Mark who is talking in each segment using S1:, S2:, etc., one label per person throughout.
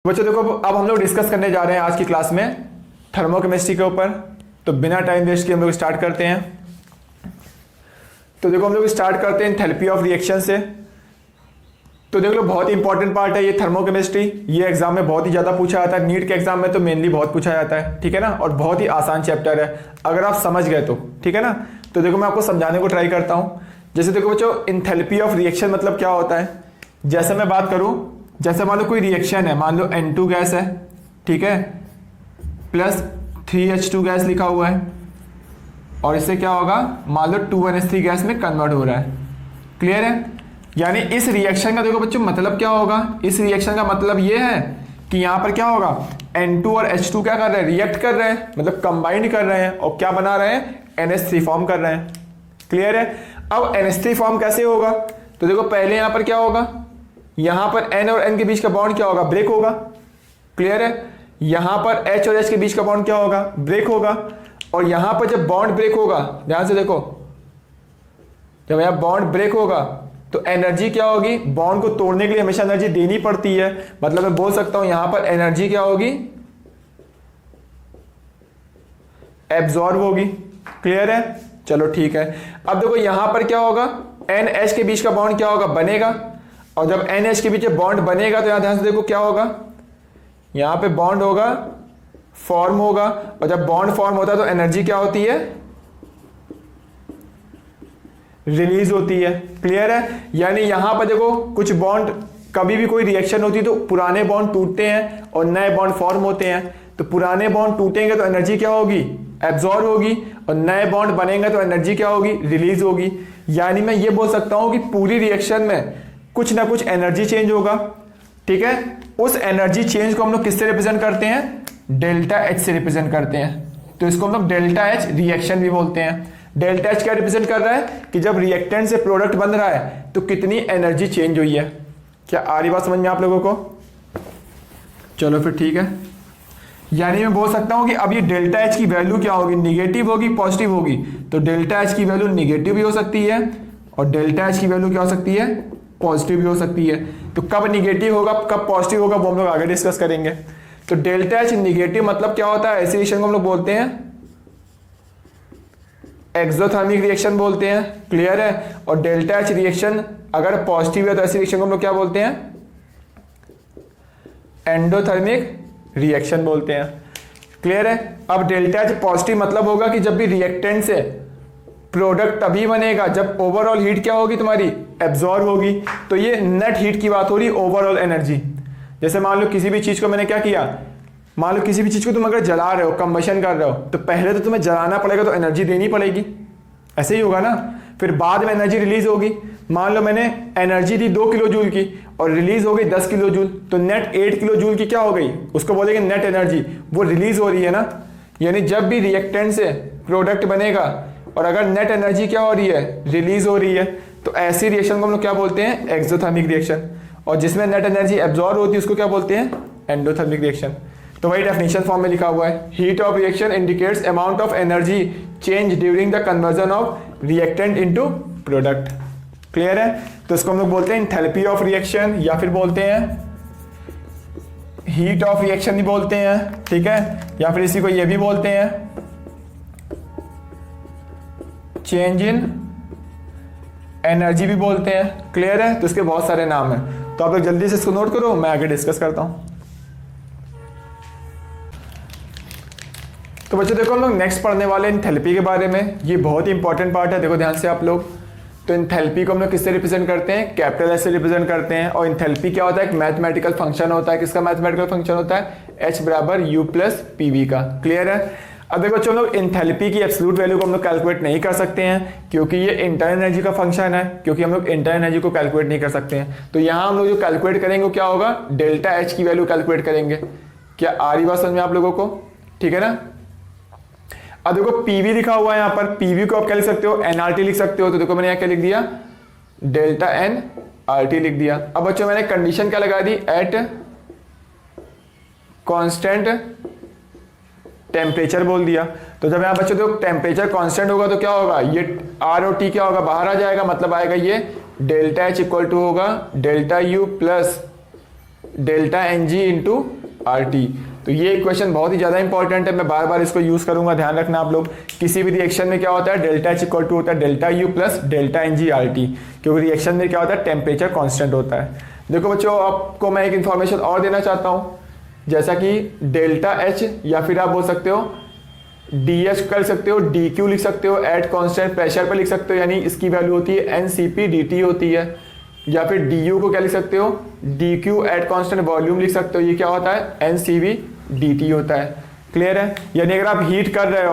S1: बच्चों देखो अब हम लोग डिस्कस करने जा रहे हैं आज की क्लास में थर्मोकेमिस्ट्री के ऊपर। तो बिना टाइम वेस्ट किए हम लोग स्टार्ट करते हैं। तो देखो हम लोग स्टार्ट करते हैं एंथैल्पी ऑफ रिएक्शन से। तो देख लो बहुत ही इंपॉर्टेंट पार्ट है ये थर्मोकेमिस्ट्री। ये एग्जाम में बहुत ही ज़्यादा पूछा जाता है, नीट के एग्जाम में तो मेनली बहुत पूछा जाता है, ठीक है ना। और बहुत ही आसान चैप्टर है अगर आप समझ गए तो, ठीक है ना। तो देखो मैं आपको समझाने को ट्राई करता हूँ। जैसे देखो बच्चों एंथैल्पी ऑफ रिएक्शन मतलब क्या होता है। जैसे मैं बात करूँ, जैसे मान लो कोई रिएक्शन है, मान लो N2 गैस है, ठीक है, प्लस 3H2 गैस लिखा हुआ है और इससे क्या होगा, मान लो 2NH3 गैस में कन्वर्ट हो रहा है। क्लियर है। यानी इस रिएक्शन का देखो बच्चों मतलब क्या होगा, इस रिएक्शन का मतलब ये है कि यहाँ पर क्या होगा, N2 और H2 क्या कर रहे हैं, रिएक्ट कर रहे हैं, मतलब कंबाइंड कर रहे हैं और क्या बना रहे हैं, NH3 फॉर्म कर रहे हैं। क्लियर है। अब NH3 फॉर्म कैसे होगा, तो देखो पहले यहाँ पर क्या होगा, यहां पर N और N के बीच का बॉन्ड क्या होगा, ब्रेक होगा। क्लियर है। यहां पर H और H के बीच का बॉन्ड क्या होगा, ब्रेक होगा। और यहां पर जब बॉन्ड ब्रेक होगा, ध्यान से देखो, जब यहां बॉन्ड ब्रेक होगा तो एनर्जी क्या होगी, बॉन्ड को तोड़ने के लिए हमेशा एनर्जी देनी पड़ती है, मतलब मैं बोल सकता हूं यहां पर एनर्जी क्या होगी, एब्जॉर्ब होगी। क्लियर है। चलो ठीक है। अब देखो यहां पर क्या होगा, NH के बीच का बॉन्ड क्या होगा, बनेगा। और जब NH के बीच बॉन्ड बनेगा तो यहां ध्यान से देखो क्या होगा, यहां पे बॉन्ड होगा, फॉर्म होगा। और जब बॉन्ड फॉर्म होता है तो एनर्जी क्या होती है, रिलीज होती है। क्लियर है। यानी यहां पर देखो कुछ बॉन्ड, कभी भी कोई रिएक्शन होती है तो पुराने बॉन्ड टूटते हैं और नए बॉन्ड फॉर्म होते हैं। तो पुराने बॉन्ड टूटेंगे तो एनर्जी क्या होगी, एब्जॉर्ब होगी, और नए बॉन्ड बनेंगे तो एनर्जी क्या होगी, रिलीज होगी। यानी मैं ये बोल सकता हूं कि पूरी रिएक्शन में कुछ ना कुछ एनर्जी चेंज होगा। ठीक है। उस एनर्जी चेंज को हम लोग किससे रिप्रेजेंट करते हैं, डेल्टा H से रिप्रेजेंट करते हैं। तो इसको हम लोग डेल्टा H रिएक्शन भी बोलते हैं। डेल्टा H क्या रिप्रेजेंट कर रहा है कि जब रिएक्टेंट से प्रोडक्ट बन रहा है तो कितनी एनर्जी चेंज हुई है। क्या आ रही बात समझ में आप लोगों को। चलो फिर ठीक है। यानी मैं बोल सकता हूं कि अब ये डेल्टा H की वैल्यू क्या होगी, निगेटिव होगी, पॉजिटिव होगी। तो डेल्टा H की वैल्यू निगेटिव भी हो सकती है और डेल्टा H की वैल्यू क्या हो सकती है, पॉजिटिव भी हो सकती है। तो कब निगेटिव होगा कब पॉजिटिव होगा वो हम लोग आगे डिस्कस करेंगे। तो डेल्टा H निगेटिव मतलब क्या होता है, ऐसे रिएक्शन को हम लोग बोलते हैं एक्सोथर्मिक रिएक्शन बोलते हैं। क्लियर है। और डेल्टा H रिएक्शन अगर पॉजिटिव है तो ऐसे रिएक्शन को हम लोग क्या बोलते हैं, एंडोथर्मिक रिएक्शन बोलते हैं। क्लियर है। अब डेल्टा H पॉजिटिव मतलब होगा कि जब भी रिएक्टेंट से प्रोडक्ट तभी बनेगा जब ओवरऑल हीट क्या होगी, तुम्हारी एब्जॉर्ब होगी। तो ये नेट हीट की बात हो रही, ओवरऑल एनर्जी। जैसे मान लो किसी भी चीज को मैंने क्या किया, मान लो किसी भी चीज को तुम अगर जला रहे हो, कंबशन कर रहे हो, तो पहले तो तुम्हें जलाना पड़ेगा, तो एनर्जी देनी पड़ेगी। ऐसे ही होगा ना। फिर बाद में एनर्जी रिलीज होगी। मान लो मैंने एनर्जी दी 2 किलो जूल की और रिलीज हो गई 10 किलो जूल, तो नेट 8 किलो जूल की क्या हो गई, उसको बोलेंगे नेट एनर्जी, वो रिलीज हो रही है ना। यानी जब भी रिएक्टेंट से प्रोडक्ट बनेगा और अगर नेट एनर्जी क्या हो रही है, रिलीज हो रही है, तो ऐसी रिएक्शन को हम लोग क्या बोलते हैं, एक्सोथर्मिक रिएक्शन। और जिसमें नेट एनर्जी एब्जॉर्ब होती है उसको क्या बोलते हैं, एंडोथर्मिक रिएक्शन। तो वही डेफिनेशन फॉर्म में लिखा हुआ है, heat of reaction indicates amount of energy change during the conversion of reactant into product. Clear है। तो इसको हम लोग बोलते हैं एंथैल्पी ऑफ रिएक्शन, या फिर बोलते हैं हीट ऑफ रिएक्शन भी बोलते हैं। ठीक है। या फिर इसी को ये भी बोलते हैं चेंज इन एनर्जी भी बोलते हैं। क्लियर है। तो इसके बहुत सारे नाम हैं, तो आप लोग जल्दी से इसको नोट करो, मैं आगे डिस्कस करता हूं। तो बच्चों देखो हम लोग नेक्स्ट पढ़ने वाले एंथैल्पी के बारे में। ये बहुत ही इंपॉर्टेंट पार्ट है, देखो ध्यान से आप लोग। तो एंथैल्पी को हम लोग किससे रिप्रेजेंट करते हैं, कैपिटल एच से रिप्रेजेंट करते हैं। और एंथैल्पी क्या होता है, एक मैथमेटिकल फंक्शन होता है। किसका मैथमेटिकल फंक्शन होता है, H बराबर U प्लस PV का। क्लियर है। अब देखो बच्चों हम लोग एंथैल्पी की एब्सोल्यूट वैल्यू को हम लोग कैलकुलेट नहीं कर सकते हैं, क्योंकि ये इंटरनल एनर्जी का फंक्शन है, क्योंकि हम लोग इंटरनल एनर्जी को कैलकुलेट नहीं कर सकते हैं। तो यहाँ हम लोग जो कैलकुलेट करेंगे वो क्या होगा, डेल्टा H की वैल्यू कैलकुलेट करेंगे। क्या आ रही बात समझ में आप लोगों को, ठीक है ना। अब देखो PV लिखा हुआ है यहाँ पर, PV को आप क्या लिख सकते हो, nRT लिख सकते हो। तो देखो मैंने यहाँ क्या लिख दिया, डेल्टा nRT लिख दिया। अब बच्चों मैंने कंडीशन क्या लगा दी, एट कांस्टेंट टेम्परेचर बोल दिया। तो जब यहाँ बच्चों देखो टेम्परेचर कांस्टेंट होगा तो क्या होगा, ये R और T क्या होगा, बाहर आ जाएगा, मतलब आएगा ये डेल्टा H इक्वल टू होगा delta U plus delta n g into R T. तो ये इक्वेशन बहुत ही ज़्यादा इंपॉर्टेंट है, मैं बार बार इसको यूज़ करूंगा, ध्यान रखना आप लोग। किसी भी रिएक्शन में क्या होता है, डेल्टा एच इक्वल टू होता है delta U plus delta n g R T, क्योंकि रिएक्शन में क्या होता है, टेम्परेचर कांस्टेंट होता है। देखो बच्चों, आपको मैं एक इन्फॉर्मेशन और देना चाहता हूँ, जैसा कि डेल्टा एच या फिर आप बोल सकते हो डी एच कर सकते हो, डी क्यू लिख सकते हो, एट कांस्टेंट प्रेशर पर लिख सकते हो, यानी इसकी वैल्यू होती है n C P d T होती है। या फिर डी यू को क्या लिख सकते हो, d Q at constant volume लिख सकते हो, ये क्या होता है, n C V d T होता है। क्लियर है? यानी अगर आप हीट कर रहे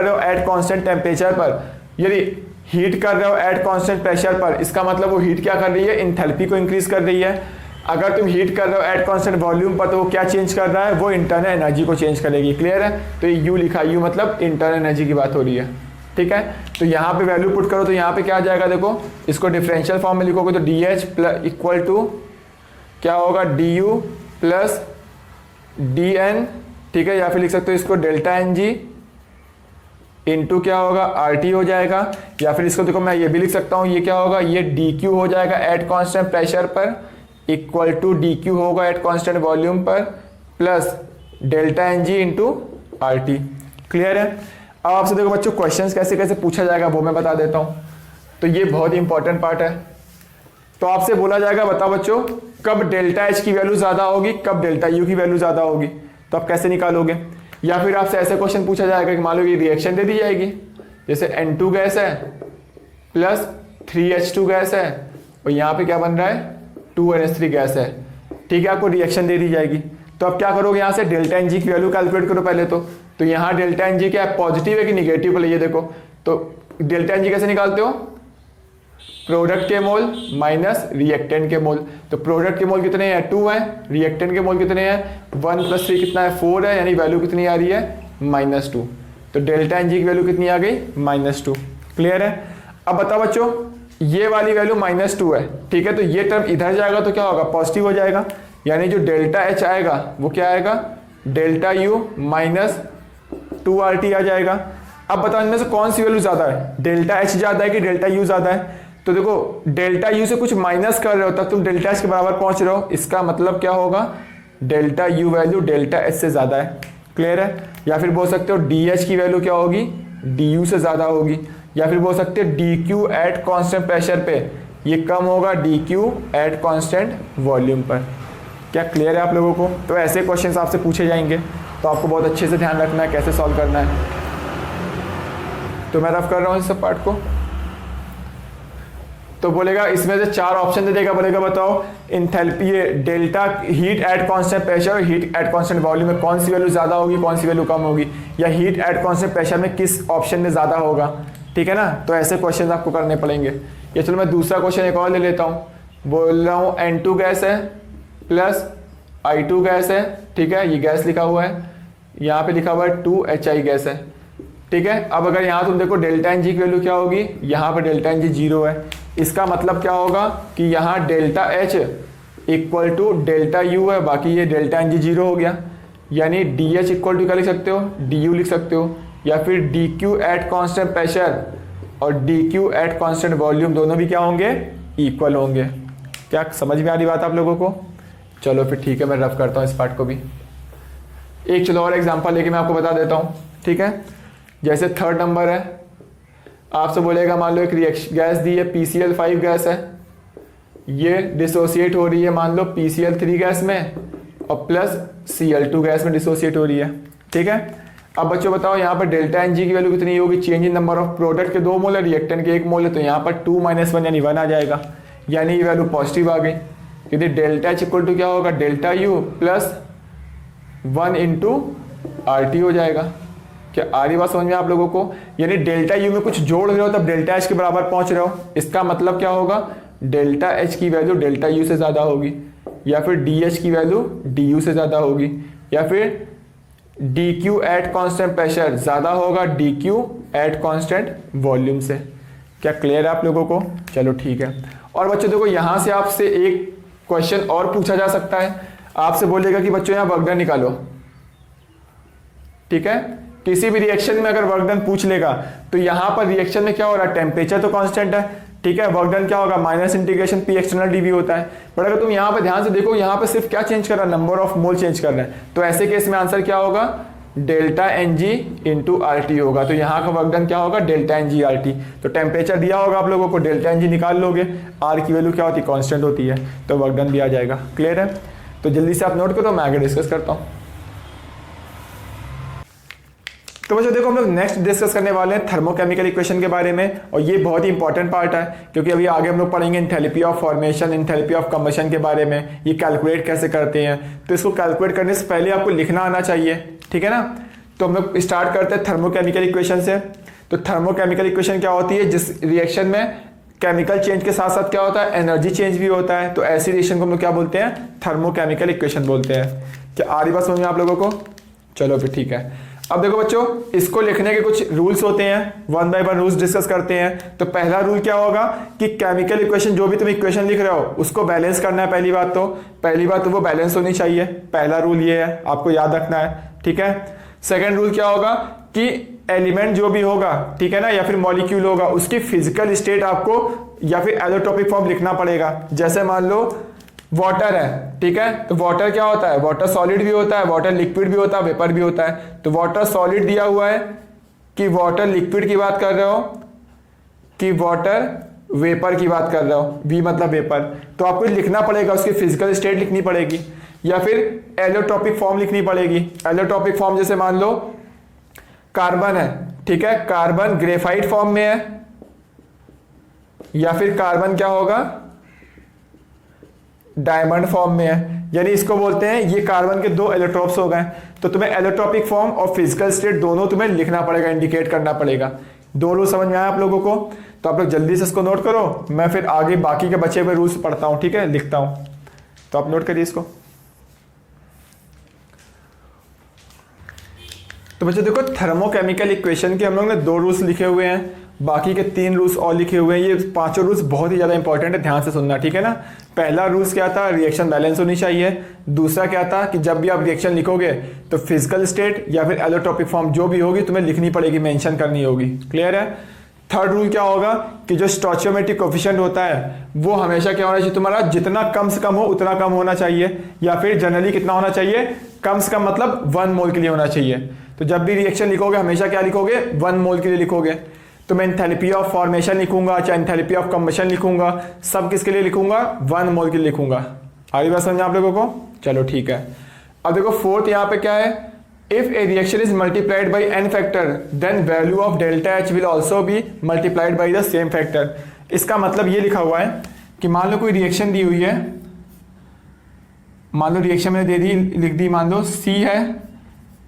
S1: हो एट कांस्टेंट टेम्परेचर पर, यदि हीट कर रहे हो एट कांस्टेंट प्रेशर पर, इसका मतलब वो हीट क्या कर रही है, इंथैल्पी को इंक्रीज कर रही है। अगर तुम हीट कर रहे हो एट कांस्टेंट वॉल्यूम पर, तो वो क्या चेंज कर रहा है, वो इंटरनल एनर्जी को चेंज करेगी। क्लियर है? तो ये यू लिखा, यू मतलब इंटरनल एनर्जी की बात हो रही है। ठीक है, तो यहाँ पे वैल्यू पुट करो तो यहाँ पे क्या आ जाएगा, देखो इसको डिफरेंशियल फॉर्म में लिखोगे तो d H plus equal to क्या होगा, d U plus d n, ठीक है, या फिर लिख सकते हो इसको डेल्टा एन जी इंटू क्या होगा, आर टी हो जाएगा। या फिर इसको देखो मैं ये भी लिख सकता हूँ, ये क्या होगा, ये डी क्यू हो जाएगा एट कॉन्स्टेंट प्रेशर पर इक्वल टू डी क्यू होगा एट कॉन्स्टेंट वॉल्यूम पर plus delta n g into R T. Clear है? अब आपसे देखो बच्चों, क्वेश्चंस कैसे कैसे पूछा जाएगा वो मैं बता देता हूँ। तो ये बहुत ही इंपॉर्टेंट पार्ट है। तो आपसे बोला जाएगा, बताओ बच्चों कब डेल्टा एच की वैल्यू ज़्यादा होगी, कब डेल्टा यू की वैल्यू ज़्यादा होगी, तो आप कैसे निकालोगे। या फिर आपसे ऐसे क्वेश्चन पूछा जाएगा कि मान लो ये रिएक्शन दे दी जाएगी, जैसे N2 गैस है प्लस 3H2 गैस है और यहाँ पे क्या बन रहा है, 2NH3 गैस है। ठीक है, आपको रिएक्शन दे दी जाएगी, तो आप क्या करोगे, यहाँ से डेल्टा एन जी की वैल्यू कैलकुलेट करो पहले तो यहाँ डेल्टा एन जी क्या है, पॉजिटिव है कि निगेटिव बोले, ये देखो। तो डेल्टा एन जी कैसे निकालते हो, प्रोडक्ट के मोल माइनस रिएक्टेंट के मोल। तो प्रोडक्ट के मोल कितने हैं, 2 है, रिएक्टेंट के मोल कितने हैं, 1 + 3 कितना है, 4 है, यानी वैल्यू कितनी आ रही है, -2। तो डेल्टा एन जी की वैल्यू कितनी आ गई, -2। क्लियर है? अब बताओ बच्चों, ये वाली वैल्यू -2 है, ठीक है, तो ये टर्म इधर जाएगा तो क्या होगा, पॉजिटिव हो जाएगा, यानी जो डेल्टा एच आएगा वो क्या आएगा, डेल्टा यू -2RT आ जाएगा। अब बताओ इनमें से कौन सी वैल्यू ज़्यादा है, डेल्टा एच ज़्यादा है कि डेल्टा यू ज़्यादा है। तो देखो डेल्टा यू से कुछ माइनस कर रहे हो तब तुम डेल्टा एच के बराबर पहुंच रहे हो, इसका मतलब क्या होगा, delta U value delta H से ज़्यादा है। क्लियर है? या फिर बोल सकते हो डी एच की वैल्यू क्या होगी, डी यू से ज़्यादा होगी। या फिर बोल सकते हो d Q at constant pressure पे ये कम होगा D Q at constant volume पर। क्या क्लियर है आप लोगों को? तो ऐसे क्वेश्चंस आपसे पूछे जाएंगे, तो आपको बहुत अच्छे से ध्यान रखना है कैसे सॉल्व करना है। तो मैं रफ कर रहा हूँ इस सब पार्ट को। तो बोलेगा इसमें से 4 ऑप्शन दे देगा, बोलेगा बताओ इंथैल्पी, ये delta heat at constant pressure और हीट एट कांस्टेंट वॉल्यूम में कौन सी वैल्यू ज़्यादा होगी, कौन सी वैल्यू कम होगी, या हीट एट कांस्टेंट प्रेशर में किस ऑप्शन में ज़्यादा होगा। ठीक है ना? तो ऐसे क्वेश्चन आपको करने पड़ेंगे। ये चलो मैं दूसरा क्वेश्चन एक और ले लेता हूँ। बोल रहा हूँ N2 गैस है प्लस I2 गैस है, ठीक है, ये गैस लिखा हुआ है, यहाँ पे लिखा हुआ है 2HI गैस है। ठीक है, अब अगर यहाँ तुम देखो डेल्टा एन जी की वैल्यू क्या होगी, यहाँ पर डेल्टा एन जी 0 है, इसका मतलब क्या होगा कि यहाँ delta H equal to delta U है, बाकी ये डेल्टा एन जी 0 हो गया, यानी डी एच इक्वल टू क्या लिख सकते हो, डी यू लिख सकते हो, या फिर D Q at constant pressure और D Q at constant volume दोनों भी क्या होंगे, इक्वल होंगे। क्या समझ में आ रही बात आप लोगों को? चलो फिर ठीक है, मैं रफ करता हूँ इस पार्ट को भी। एक चलो और एग्जांपल लेके मैं आपको बता देता हूँ। ठीक है, जैसे 3rd नंबर है, आपसे बोलेगा मान लो एक रिएक्शन गैस दी है, PCl5 गैस है, ये डिसोसिएट हो रही है मान लो PCl3 गैस में और प्लस Cl2 गैस में डिसोसिएट हो रही है। ठीक है, अब बच्चों बताओ यहाँ पर डेल्टा एन जी की वैल्यू कितनी होगी, change in number of product के 2 मोल है, रिएक्टेंट के 1 मोल है, तो यहाँ पर 2 - 1 यानी 1 आ जाएगा, यानी ये वैल्यू पॉजिटिव आ गई, क्योंकि डेल्टा एच इक्वल टू क्या होगा, डेल्टा यू प्लस 1 × RT हो जाएगा। क्या आ रही बात समझ में आप लोगों को? यानी डेल्टा यू में कुछ जोड़ रहे हो तब डेल्टा एच के बराबर पहुंच रहे हो, इसका मतलब क्या होगा, डेल्टा एच की वैल्यू डेल्टा यू से ज़्यादा होगी, या फिर डी एच की वैल्यू डी यू से ज़्यादा होगी, या फिर D Q at constant pressure ज़्यादा होगा D Q at constant volume से। क्या क्लियर है आप लोगों को? चलो ठीक है। और बच्चों देखो यहाँ से आपसे एक क्वेश्चन और पूछा जा सकता है, आपसे बोलेगा कि बच्चों यहाँ वर्क डन निकालो। ठीक है, किसी भी रिएक्शन में अगर वर्क डन पूछ लेगा तो यहाँ पर रिएक्शन में क्या हो रहा है, टेम्परेचर तो कांस्टेंट है, ठीक है। वर्क डन क्या होगा, minus integration p external d V होता है। बट अगर तुम यहाँ पे ध्यान से देखो, यहाँ पे सिर्फ क्या चेंज कर रहा है, नंबर ऑफ मोल चेंज कर रहा है, तो ऐसे केस में आंसर क्या होगा, delta n g into R T होगा। तो यहाँ का वर्क डन क्या होगा, delta n g R T. तो टेम्परेचर दिया होगा आप लोगों को, डेल्टा एन जी निकाल लोगे, आर की वैल्यू क्या होती है, कॉन्स्टेंट होती है, तो वर्क डन भी आ जाएगा। क्लियर है। तो जल्दी से आप नोट करो, मैं आगे डिस्कस करता हूँ। तो बच्चों देखो, हम लोग नेक्स्ट डिस्कस करने वाले हैं थर्मोकेमिकल इक्वेशन के बारे में, और ये बहुत ही इंपॉर्टेंट पार्ट है, क्योंकि अभी आगे हम लोग पढ़ेंगे enthalpy of formation, enthalpy of combustion के बारे में, ये कैलकुलेट कैसे करते हैं। तो इसको कैलकुलेट करने से पहले आपको लिखना आना चाहिए, ठीक है ना। तो हम लोग स्टार्ट करते हैं थर्मोकेमिकल इक्वेशन से। तो थर्मोकेमिकल इक्वेशन क्या होती है, जिस रिएक्शन में केमिकल चेंज के साथ साथ क्या होता है, एनर्जी चेंज भी होता है, तो ऐसी रिएक्शन को हम लोग क्या बोलते हैं, थर्मोकेमिकल इक्वेशन बोलते हैं। क्या आ रही बात समझ में आप लोगों को, चलो फिर ठीक है। अब देखो बच्चों, इसको लिखने के कुछ रूल्स होते हैं, one by one rules discuss करते हैं। तो पहला रूल क्या होगा कि केमिकल इक्वेशन, जो भी तुम इक्वेशन लिख रहे हो उसको बैलेंस करना है। पहली बात तो वो बैलेंस होनी चाहिए, पहला रूल ये है, आपको याद रखना है, ठीक है। सेकेंड रूल क्या होगा कि एलिमेंट जो भी होगा, ठीक है ना, या फिर मॉलिक्यूल होगा, उसकी फिजिकल स्टेट आपको या फिर एलोट्रोपिक फॉर्म लिखना पड़ेगा। जैसे मान लो वाटर है, ठीक है, तो वाटर क्या होता है, वाटर सॉलिड भी होता है, वाटर लिक्विड भी होता है, वेपर भी होता है। तो वाटर सॉलिड दिया हुआ है कि वाटर लिक्विड की बात कर रहे हो कि वाटर वेपर की बात कर रहे हो, वी मतलब वेपर, तो आपको लिखना पड़ेगा, उसकी फिजिकल स्टेट लिखनी पड़ेगी, या फिर एलोट्रोपिक फॉर्म लिखनी पड़ेगी। एलोट्रोपिक फॉर्म जैसे मान लो कार्बन है, ठीक है, कार्बन ग्रेफाइट फॉर्म में है, या फिर कार्बन क्या होगा, डायमंड फॉर्म में है, यानी इसको बोलते हैं ये कार्बन के दो एलोट्रोप्स हो गए। तो तुम्हें एलोट्रोपिक फॉर्म और फिजिकल स्टेट दोनों तुम्हें लिखना पड़ेगा, इंडिकेट करना पड़ेगा। दो रूल समझ में आया आप लोगों को, तो आप लोग जल्दी से इसको नोट करो, मैं फिर आगे बाकी के बचे हुए रूल्स पढ़ता हूं, ठीक है, लिखता हूं, तो आप नोट करिए इसको। तो बच्चों देखो, थर्मोकेमिकल इक्वेशन के हम लोग ने दो रूल्स लिखे हुए हैं, बाकी के 3 रूल्स और लिखे हुए हैं। ये पांचों रूल्स बहुत ही ज़्यादा इंपॉर्टेंट है, ध्यान से सुनना, ठीक है ना। पहला रूल्स क्या था, रिएक्शन बैलेंस होनी चाहिए। दूसरा क्या था कि जब भी आप रिएक्शन लिखोगे तो फिजिकल स्टेट या फिर एलोट्रोपिक फॉर्म जो भी होगी तुम्हें लिखनी पड़ेगी, मेंशन करनी होगी। क्लियर है। थर्ड रूल क्या होगा कि जो स्टोइचियोमेट्रिक कोफिशिएंट होता है वो हमेशा क्या होना चाहिए, तुम्हारा जितना कम से कम हो उतना कम होना चाहिए, या फिर जनरली कितना होना चाहिए, कम से कम मतलब 1 मोल के लिए होना चाहिए। तो जब भी रिएक्शन लिखोगे हमेशा क्या लिखोगे, 1 मोल के लिए लिखोगे। तो मैं एंथैल्पी ऑफ फॉर्मेशन लिखूंगा, चाहे एंथैल्पी ऑफ कंबशन लिखूंगा, सब किसके लिए लिखूंगा, 1 मोल के लिए लिखूंगा। आगे बात समझ आप लोगों को, चलो ठीक है। अब देखो फोर्थ यहाँ पे क्या है, if a reaction is multiplied by n factor then value of delta H will also be multiplied by the same factor. इसका मतलब ये लिखा हुआ है कि मान लो कोई रिएक्शन दी हुई है, मान लो रिएक्शन मैंने दे दी, लिख दी, मान लो C है,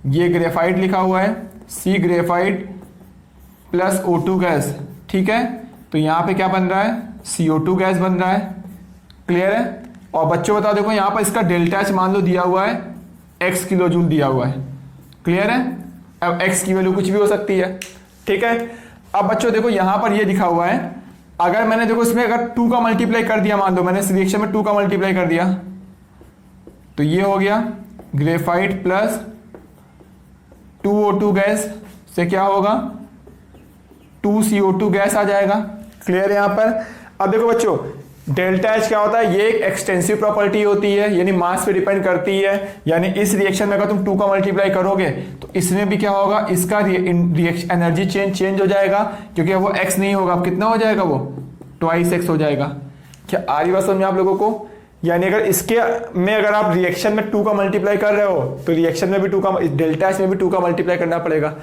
S1: ये ग्रेफाइट लिखा हुआ है, C graphite plus O2 gas, ठीक है। तो यहाँ पे क्या बन रहा है, CO2 गैस बन रहा है। क्लियर है। और बच्चों बता देखो, यहाँ पर इसका डेल्टा एच मान लो दिया हुआ है x किलो जूल दिया हुआ है। क्लियर है। अब x की वैल्यू कुछ भी हो सकती है, ठीक है। अब बच्चों देखो यहाँ पर ये लिखा हुआ है, अगर मैंने देखो इसमें अगर 2 का मल्टीप्लाई कर दिया, मान लो मैंने इस रिएक्शन में 2 का मल्टीप्लाई कर दिया, तो ये हो गया ग्रेफाइट प्लस 2O2 गैस से क्या होगा, 2CO2 गैस आ जाएगा। क्लियर है यहाँ पर। अब देखो बच्चों, डेल्टा एच क्या होता है, ये एक एक्सटेंसिव प्रॉपर्टी होती है, यानी मास पे डिपेंड करती है। यानी इस रिएक्शन में अगर तुम 2 का मल्टीप्लाई करोगे तो इसमें भी क्या होगा, इसका रिएक्शन एनर्जी चेंज हो जाएगा, क्योंकि वो x नहीं होगा, अब कितना हो जाएगा, वो 2x हो जाएगा। क्या आ रही बात समझ में आप लोगों को। यानी अगर इसके में अगर आप रिएक्शन में 2 का मल्टीप्लाई कर रहे हो तो रिएक्शन में भी 2 का, डेल्टा एच में भी 2 का मल्टीप्लाई करना पड़ेगा।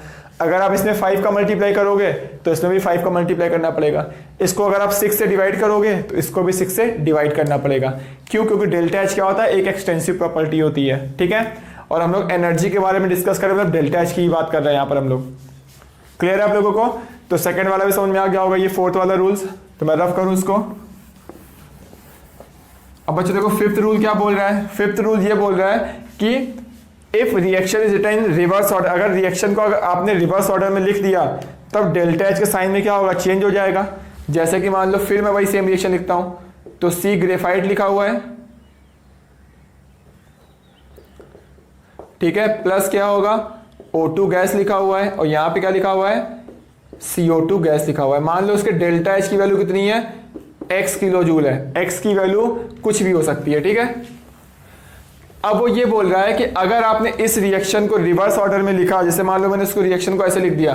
S1: अगर आप इसमें 5 का मल्टीप्लाई करोगे तो इसमें भी 5 का मल्टीप्लाई करना पड़ेगा। इसको अगर आप 6 से डिवाइड करोगे तो इसको भी 6 से डिवाइड करना पड़ेगा। क्यों, क्योंकि डेल्टा एच क्या होता है, एक एक्सटेंसिव प्रॉपर्टी होती है, ठीक है। और हम लोग एनर्जी के बारे में डिस्कस करें, मतलब डेल्टा एच की बात कर रहे हैं यहाँ पर हम लोग। क्लियर है आप लोगों को। तो सेकेंड वाला भी समझ में आ गया होगा, ये फोर्थ वाला रूल्स। तो मैं रफ करूँ इसको। अब बच्चों देखो फिफ्थ रूल क्या बोल रहा है, फिफ्थ रूल ये बोल रहा है कि if reaction is written in reverse order, अगर रिएक्शन को अगर आपने रिवर्स ऑर्डर में लिख दिया तब डेल्टा एच के साइन में क्या होगा, चेंज हो जाएगा। जैसे कि मान लो फिर मैं वही सेम रिएक्शन लिखता हूं, तो C ग्रेफाइट लिखा हुआ है, ठीक है, प्लस क्या होगा O2 गैस लिखा हुआ है, और यहां पे क्या लिखा हुआ है CO2 गैस लिखा हुआ है, मान लो उसके डेल्टा एच की वैल्यू कितनी है, x किलो जूल है, x की वैल्यू कुछ भी हो सकती है, ठीक है। अब वो ये बोल रहा है कि अगर आपने इस रिएक्शन को रिवर्स ऑर्डर में लिखा, जैसे मान लो मैंने उसको रिएक्शन को ऐसे लिख दिया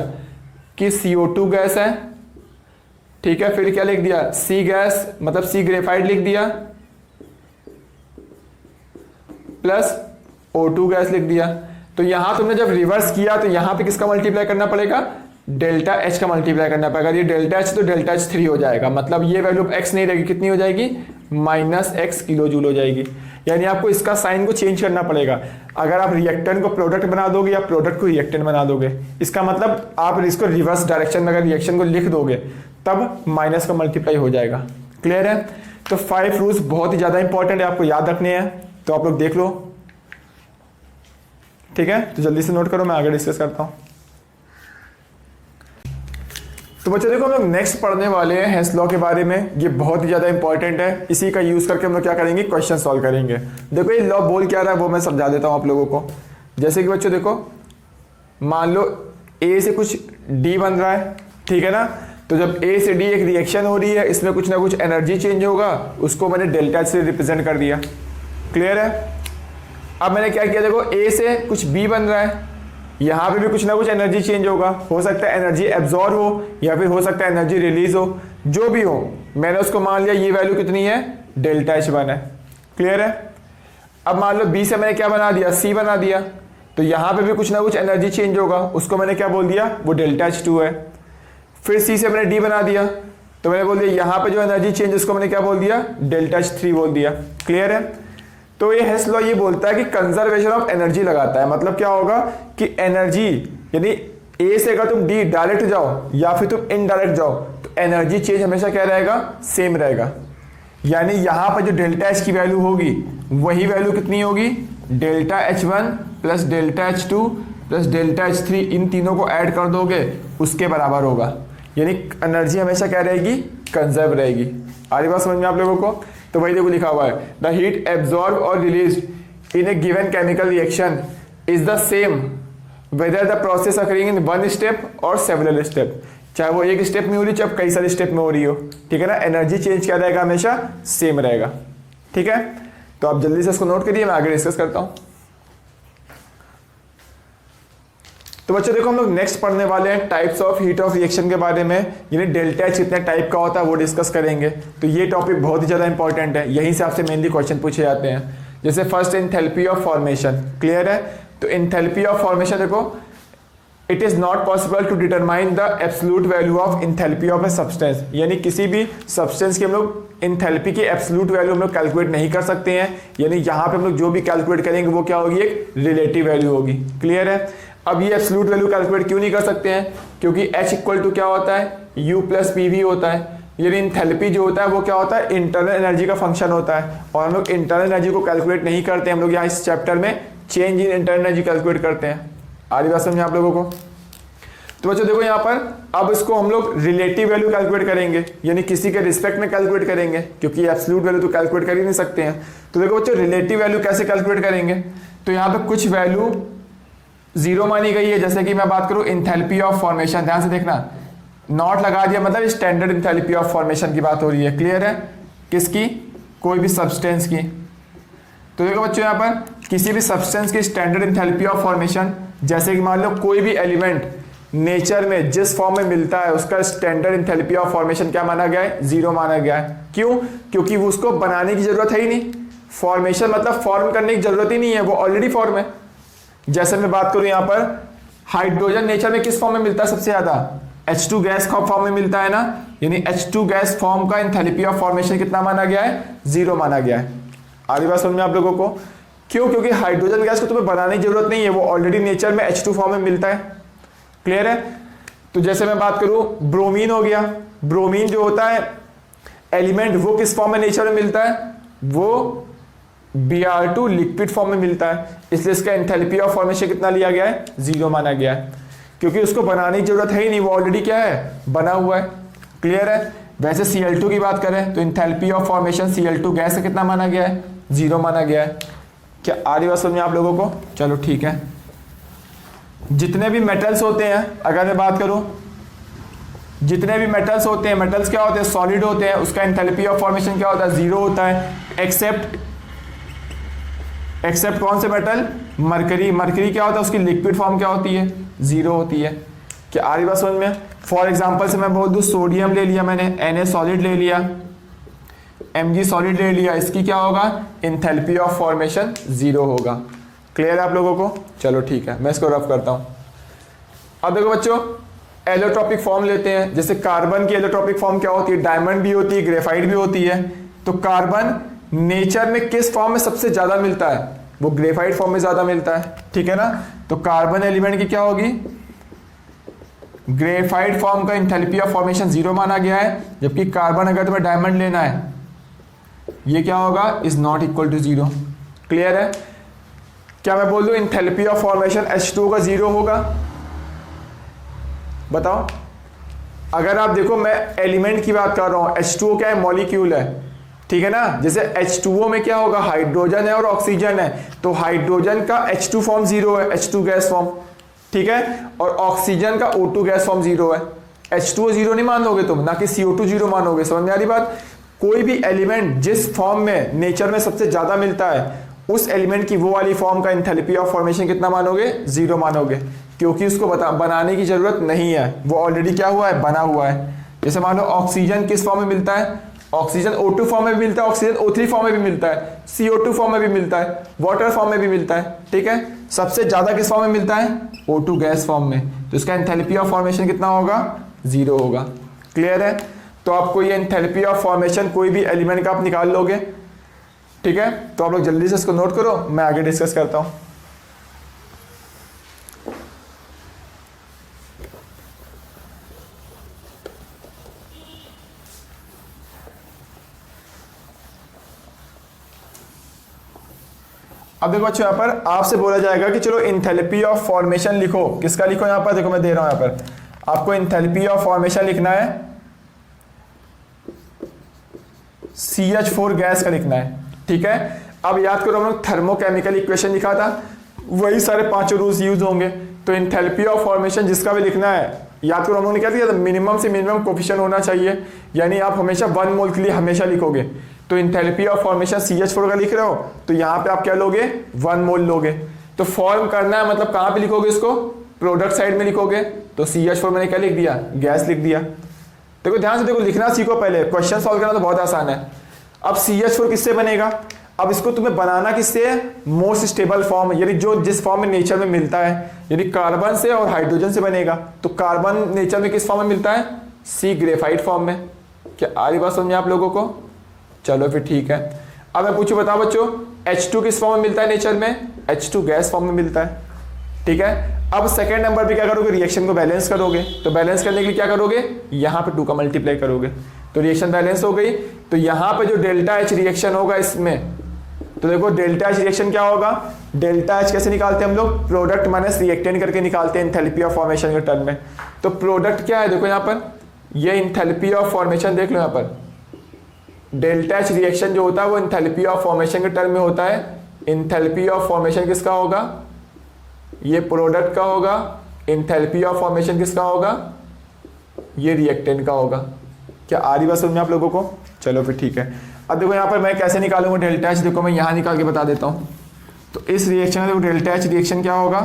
S1: कि CO2 गैस है, ठीक है, फिर क्या लिख दिया, C गैस मतलब C ग्रेफाइट लिख दिया, प्लस O2 गैस लिख दिया। तो यहां तुमने जब रिवर्स किया तो यहां पे किसका मल्टीप्लाई करना पड़ेगा, डेल्टा एच का मल्टीप्लाई करना पड़ेगा। ये डेल्टा एच तो डेल्टा एच 3 हो जाएगा, मतलब ये वैल्यू एक्स नहीं रहेगी, कितनी हो जाएगी, -x किलो जूल हो जाएगी। यानी आपको इसका साइन को चेंज करना पड़ेगा। अगर आप रिएक्टेंट को प्रोडक्ट बना दोगे या प्रोडक्ट को रिएक्टेंट बना दोगे, इसका मतलब आप इसको रिवर्स डायरेक्शन में अगर रिएक्शन को लिख दोगे तब माइनस का मल्टीप्लाई हो जाएगा। क्लियर है। तो 5 रूल्स बहुत ही ज्यादा इंपॉर्टेंट है, आपको याद रखने हैं, तो आप लोग देख लो, ठीक है। तो जल्दी से नोट करो, मैं आगे डिस्कस करता हूं। तो बच्चों देखो, हम लोग नेक्स्ट पढ़ने वाले हैं हेंस लॉ के बारे में। ये बहुत ही ज्यादा इंपॉर्टेंट है, इसी का यूज करके हम लोग क्या करेंगे, क्वेश्चन सॉल्व करेंगे। देखो ये लॉ बोल क्या रहा है वो मैं समझा देता हूं आप लोगों को। जैसे कि बच्चों देखो, मान लो ए से कुछ डी बन रहा है, ठीक है ना। तो जब ए से डी एक रिएक्शन हो रही है, इसमें कुछ ना कुछ एनर्जी चेंज होगा, उसको मैंने डेल्टा से रिप्रेजेंट कर दिया। क्लियर है। अब मैंने क्या किया, देखो ए से कुछ बी बन रहा है, यहां पे भी कुछ ना कुछ एनर्जी चेंज होगा, हो सकता है एनर्जी एब्जॉर्ब हो या फिर हो सकता है एनर्जी रिलीज हो, जो भी हो मैंने उसको मान लिया ये वैल्यू कितनी है, डेल्टा एच वन है। क्लियर है। अब मान लो बी से मैंने क्या बना दिया, सी बना दिया, तो यहां पे भी कुछ ना कुछ एनर्जी चेंज होगा, उसको मैंने क्या बोल दिया, वो डेल्टा एच टू है। फिर सी से मैंने डी बना दिया, तो मैंने बोल दिया यहां पे जो एनर्जी चेंज उसको मैंने क्या बोल दिया, डेल्टा एच थ्री बोल दिया। क्लियर है। तो ये हेंस लॉ ये बोलता है कि कंजर्वेशन ऑफ एनर्जी लगाता है। मतलब क्या होगा कि एनर्जी, यानी ए से अगर तुम डी डायरेक्ट जाओ या फिर तुम इनडायरेक्ट जाओ, तो एनर्जी चेंज हमेशा क्या रहेगा, सेम रहेगा। यानी यहां पर जो डेल्टा एच की वैल्यू होगी वही वैल्यू कितनी होगी, delta H one plus delta H two plus delta H three, इन तीनों को ऐड कर दोगे उसके बराबर होगा। यानी एनर्जी हमेशा क्या रहेगी, कंजर्व रहेगी। आ रही बात समझ में आप लोगों को। तो वही देखो लिखा हुआ है, द हीट एब्जॉर्ब और release in A given chemical reaction is the same whether the process occurring in one step और सेवरल स्टेप, चाहे वो एक स्टेप में हो रही, चाहे कई सारे स्टेप में हो रही हो, ठीक है ना। एनर्जी चेंज क्या रहेगा, हमेशा सेम रहेगा। ठीक है। तो आप जल्दी से इसको नोट करिए, मैं आगे डिस्कस करता हूं। तो बच्चों देखो, हम लोग नेक्स्ट पढ़ने वाले हैं types of heat of reaction के बारे में, यानी डेल्टा एच कितने टाइप का होता है वो डिस्कस करेंगे। तो ये टॉपिक बहुत ही ज्यादा इंपॉर्टेंट है, यहीं से आपसे मेनली क्वेश्चन पूछे जाते हैं। जैसे first enthalpy of formation. Clear है। तो एंथैल्पी ऑफ फॉर्मेशन देखो, it is not possible to determine the absolute value of enthalpy of a substance, यानी किसी भी सब्सटेंस की हम लोग एंथैल्पी की एब्सोल्यूट वैल्यू हम लोग कैलकुलेट नहीं कर सकते हैं। यानी यहां पे हम लोग जो भी कैलकुलेट करेंगे वो क्या होगी, एक रिलेटिव वैल्यू होगी। क्लियर है। अब ये एब्सोल्यूट वैल्यू कैलकुलेट क्यों नहीं कर सकते हैं, क्योंकि H इक्वल टू क्या होता है, U प्लस पी वी होता है। यानी एंथैल्पी जो होता है वो क्या होता है, इंटरनल एनर्जी का फंक्शन होता है, और हम लोग इंटरनल एनर्जी को कैलकुलेट नहीं करते, हम लोग यहाँ इस चैप्टर में change in internal energy calculate करते हैं। आ रही बात समझे आप लोगों को। तो बच्चों देखो यहाँ पर अब इसको हम लोग रिलेटिव वैल्यू कैलकुलेट करेंगे, यानी किसी के रिस्पेक्ट में कैलकुलेट करेंगे, क्योंकि एब्सोल्यूट वैल्यू तो कैलकुलेट कर ही नहीं सकते हैं। तो देखो बच्चों, रिलेटिव वैल्यू कैसे कैलकुलेट करेंगे। तो यहाँ पे कुछ वैल्यू जीरो मानी गई है, जैसे कि मैं बात करूं एंथैल्पी ऑफ फॉर्मेशन, ध्यान से देखना, नॉट लगा दिया, मतलब स्टैंडर्ड एंथैल्पी ऑफ फॉर्मेशन की बात हो रही है। क्लियर है। किसकी, कोई भी सब्सटेंस की। तो देखो बच्चों, यहाँ पर किसी भी सब्सटेंस की स्टैंडर्ड एंथैल्पी ऑफ फॉर्मेशन, जैसे कि मान लो कोई भी एलिमेंट नेचर में जिस फॉर्म में मिलता है उसका स्टैंडर्ड एंथैल्पी ऑफ फॉर्मेशन क्या माना गया है, जीरो माना गया है। क्यों, क्योंकि उसको बनाने की जरूरत है ही नहीं। फॉर्मेशन मतलब फॉर्म करने की जरूरत ही नहीं है, वो ऑलरेडी फॉर्म है। जैसे मैं बात करूं यहां पर, हाइड्रोजन नेचर में किस फॉर्म में मिलता है सबसे ज्यादा, H2 गैस फॉर्म में मिलता है ना। यानी H2 गैस फॉर्म का एंथैल्पी ऑफ फॉर्मेशन कितना माना गया है, जीरो माना गया है। आगे बात समझ में आप लोगों को। क्यों, क्योंकि हाइड्रोजन गैस को तुम्हें बनाने की जरूरत नहीं है, वो ऑलरेडी नेचर में H2 फॉर्म में मिलता है। क्लियर है। तो जैसे मैं बात करूं, ब्रोमीन हो गया, ब्रोमीन जो होता है एलिमेंट, वो किस फॉर्म में नेचर में मिलता है, वो Br2 लिक्विड फॉर्म में मिलता है, इसलिए इसका एंथैल्पी ऑफ फॉर्मेशन कितना लिया गया है, जीरो माना गया है, क्योंकि उसको बनाने की जरूरत है ही नहीं, वो ऑलरेडी क्या है, बना हुआ है। क्लियर है। वैसे Cl2 की बात करें तो enthalpy of formation Cl2 gas से कितना माना गया है, जीरो माना गया है। क्या आ रही बात समझ में आप लोगों को। चलो ठीक है। जितने भी मेटल्स होते हैं, अगर मैं बात करूं जितने भी मेटल्स होते हैं, मेटल्स क्या होते हैं, सॉलिड होते हैं, उसका एंथैल्पी ऑफ फॉर्मेशन क्या होता है, जीरो होता है, एक्सेप्ट कौन से मेटल, मरकरी। मरकरी क्या होता है, उसकी लिक्विड फॉर्म क्या होती है, जीरो होती है। क्या आ रही बात समझ में? फॉर एग्जांपल से मैं बोल दूं सोडियम ले लिया मैंने, Na सॉलिड ले लिया, Mg सॉलिड ले लिया, इसकी क्या होगा, एंथैल्पी ऑफ फॉर्मेशन जीरो होगा। क्लियर है आप लोगों को? चलो ठीक है, मैं इसको रफ करता हूं। अब देखो बच्चों, एलोट्रॉपिक फॉर्म लेते हैं। जैसे कार्बन की एलोट्रॉपिक फॉर्म क्या होती है, डायमंड भी होती है, ग्रेफाइट भी होती है। तो कार्बन नेचर में किस फॉर्म में सबसे ज्यादा मिलता है, वो ग्रेफाइट फॉर्म में ज्यादा मिलता है, ठीक है ना। तो कार्बन एलिमेंट की क्या होगी, ग्रेफाइट फॉर्म का एंथैल्पी ऑफ फॉर्मेशन जीरो माना गया है, जबकि कार्बन अगर तुम्हें डायमंड लेना है ये क्या होगा, is not equal to zero. Clear है? क्या मैं बोल दूं एंथैल्पी ऑफ फॉर्मेशन H2O का जीरो होगा? बताओ। अगर आप देखो, मैं एलिमेंट की बात कर रहा हूं, H2O क्या है, मॉलिक्यूल है, ठीक है ना। जैसे H2O में क्या होगा, हाइड्रोजन है और ऑक्सीजन है, तो हाइड्रोजन का H2 फॉर्म जीरो है, H2 गैस फॉर्म, ठीक है, और ऑक्सीजन का O2 गैस फॉर्म जीरो है। H2O जीरो नहीं मानोगे तुम, ना कि CO2 जीरो मानोगे। समझ में आ रही बात? कोई भी एलिमेंट जिस फॉर्म में नेचर में सबसे ज्यादा मिलता है, उस एलिमेंट की वो वाली फॉर्म का एंथैल्पी ऑफ फॉर्मेशन कितना मानोगे, जीरो मानोगे, क्योंकि उसको बनाने की जरूरत नहीं है, वो ऑलरेडी क्या हुआ है, बना हुआ है। जैसे मान लो ऑक्सीजन किस फॉर्म में मिलता है, ऑक्सीजन O2 फॉर्म में भी मिलता है, ऑक्सीजन O3 फॉर्म में भी मिलता है, CO2 फॉर्म में भी मिलता है, वाटर फॉर्म में भी मिलता है, ठीक है। सबसे ज्यादा किस फॉर्म में मिलता है, O2 गैस फॉर्म में, तो इसका एंथैल्पी ऑफ फॉर्मेशन कितना होगा, जीरो होगा। क्लियर है? तो आपको ये एंथैल्पी ऑफ फॉर्मेशन कोई भी एलिमेंट का आप निकाल लोगे, ठीक है। तो आप लोग जल्दी से इसको नोट करो, मैं आगे डिस्कस करता हूं। अब देखो बच्चों, यहाँ पर आपसे बोला जाएगा कि चलो एंथैल्पी ऑफ फॉर्मेशन लिखो। किसका लिखो? यहाँ पर देखो मैं दे रहा हूं, यहाँ पर आपको एंथैल्पी ऑफ फॉर्मेशन लिखना है, CH4 गैस का लिखना है, ठीक है। अब याद करो, हम लोग थर्मोकेमिकल इक्वेशन लिखा था, वही सारे पांचों रूल्स यूज होंगे। तो एंथैल्पी ऑफ फॉर्मेशन जिसका भी लिखना है, याद करो हम लोगों ने क्या दिया था, मिनिमम से मिनिमम कोफिशिएंट होना चाहिए, यानी आप हमेशा 1 मोल के लिए हमेशा लिखोगे। तो एंथैल्पी ऑफ फॉर्मेशन CH4 का लिख रहे हो, तो यहाँ पे आप क्या लोगे, 1 मोल लोगे। तो फॉर्म करना है, मतलब कहाँ पे लिखोगे इसको, प्रोडक्ट साइड में लिखोगे। तो CH4 मैंने क्या लिख दिया, गैस लिख दिया। देखो ध्यान से देखो, लिखना सीखो पहले, क्वेश्चन सॉल्व करना तो बहुत आसान है। अब CH4 किससे बनेगा, अब इसको तुम्हें बनाना किससे है, मोस्ट स्टेबल फॉर्म, यानी जो जिस फॉर्म में नेचर में मिलता है, यानी कार्बन से और हाइड्रोजन से बनेगा। तो कार्बन नेचर में किस फॉर्म में मिलता है, C ग्रेफाइट फॉर्म में। क्या आ रही बात समझ में आप लोगों को? चलो फिर ठीक है। अब मैं पूछूं, बताओ बच्चों, H2 किस फॉर्म में मिलता है नेचर में, H2 गैस फॉर्म में मिलता है, ठीक है। अब सेकेंड नंबर पे क्या करोगे, रिएक्शन को बैलेंस करोगे। तो बैलेंस करने के लिए क्या करोगे, यहाँ पे 2 का मल्टीप्लाई करोगे, तो रिएक्शन बैलेंस हो गई। तो यहाँ पे जो डेल्टा H रिएक्शन होगा इसमें, तो देखो डेल्टा H रिएक्शन क्या होगा, डेल्टा H कैसे निकालते हैं हम लोग, प्रोडक्ट माइनस रिएक्टेंट करके निकालते हैं एंथैल्पी ऑफ फॉर्मेशन के टर्म में। तो प्रोडक्ट क्या है, देखो यहाँ पर ये एंथैल्पी ऑफ फॉर्मेशन देख लो, यहाँ पर डेल्टा H रिएक्शन जो होता है वो एंथैल्पी ऑफ फॉर्मेशन के टर्म में होता है। एंथैल्पी ऑफ फॉर्मेशन किसका होगा, ये प्रोडक्ट का होगा। एंथैल्पी ऑफ फॉर्मेशन किसका होगा, ये रिएक्टेंट का होगा। क्या आ रही बात समझ में आप लोगों को? चलो फिर ठीक है। अब देखो यहाँ पर मैं कैसे निकालूंगा डेल्टा H, देखो मैं यहाँ निकाल के बता देता हूँ। तो इस रिएक्शन में देखो डेल्टा H रिएक्शन क्या होगा,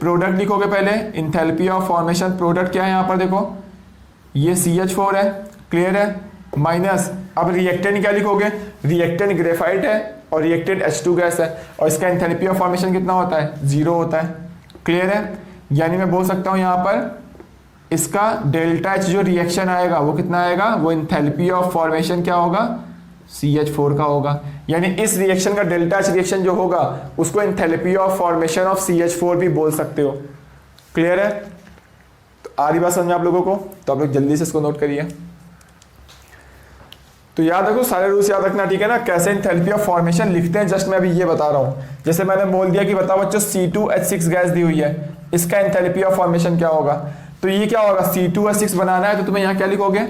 S1: प्रोडक्ट लिखोगे पहले, एंथैल्पी ऑफ फॉर्मेशन प्रोडक्ट क्या है यहाँ पर देखो, ये CH4 है, क्लियर है, माइनस अब रिएक्टेंट क्या लिखोगे, रिएक्टेंट ग्रेफाइट है और रिएक्टेंट H2 गैस है, और इसका एंथैल्पी ऑफ फॉर्मेशन कितना होता है, 0 होता है। क्लियर है? यानी मैं बोल सकता हूँ यहाँ पर इसका डेल्टा H जो रिएक्शन आएगा वो कितना आएगा, वो एंथैल्पी ऑफ फॉर्मेशन क्या होगा, CH4 का होगा। यानी इस रिएक्शन का डेल्टा H रिएक्शन जो होगा उसको enthalpy of formation of CH4 भी बोल सकते हो। क्लियर है? तो आ रही बात समझ में आप लोगों को? तो आप लोग जल्दी से इसको नोट करिए। तो याद रखो, सारे रूल्स याद रखना, ठीक है ना। कैसे एंथैल्पी ऑफ फॉर्मेशन लिखते हैं जस्ट मैं अभी ये बता रहा हूँ। जैसे मैंने बोल दिया कि बताओ बच्चों C2H6 गैस दी हुई है, इसका एंथैल्पी ऑफ फॉर्मेशन क्या होगा। तो ये क्या होगा, C2H6 बनाना है तो तुम्हें यहाँ क्या लिखोगे,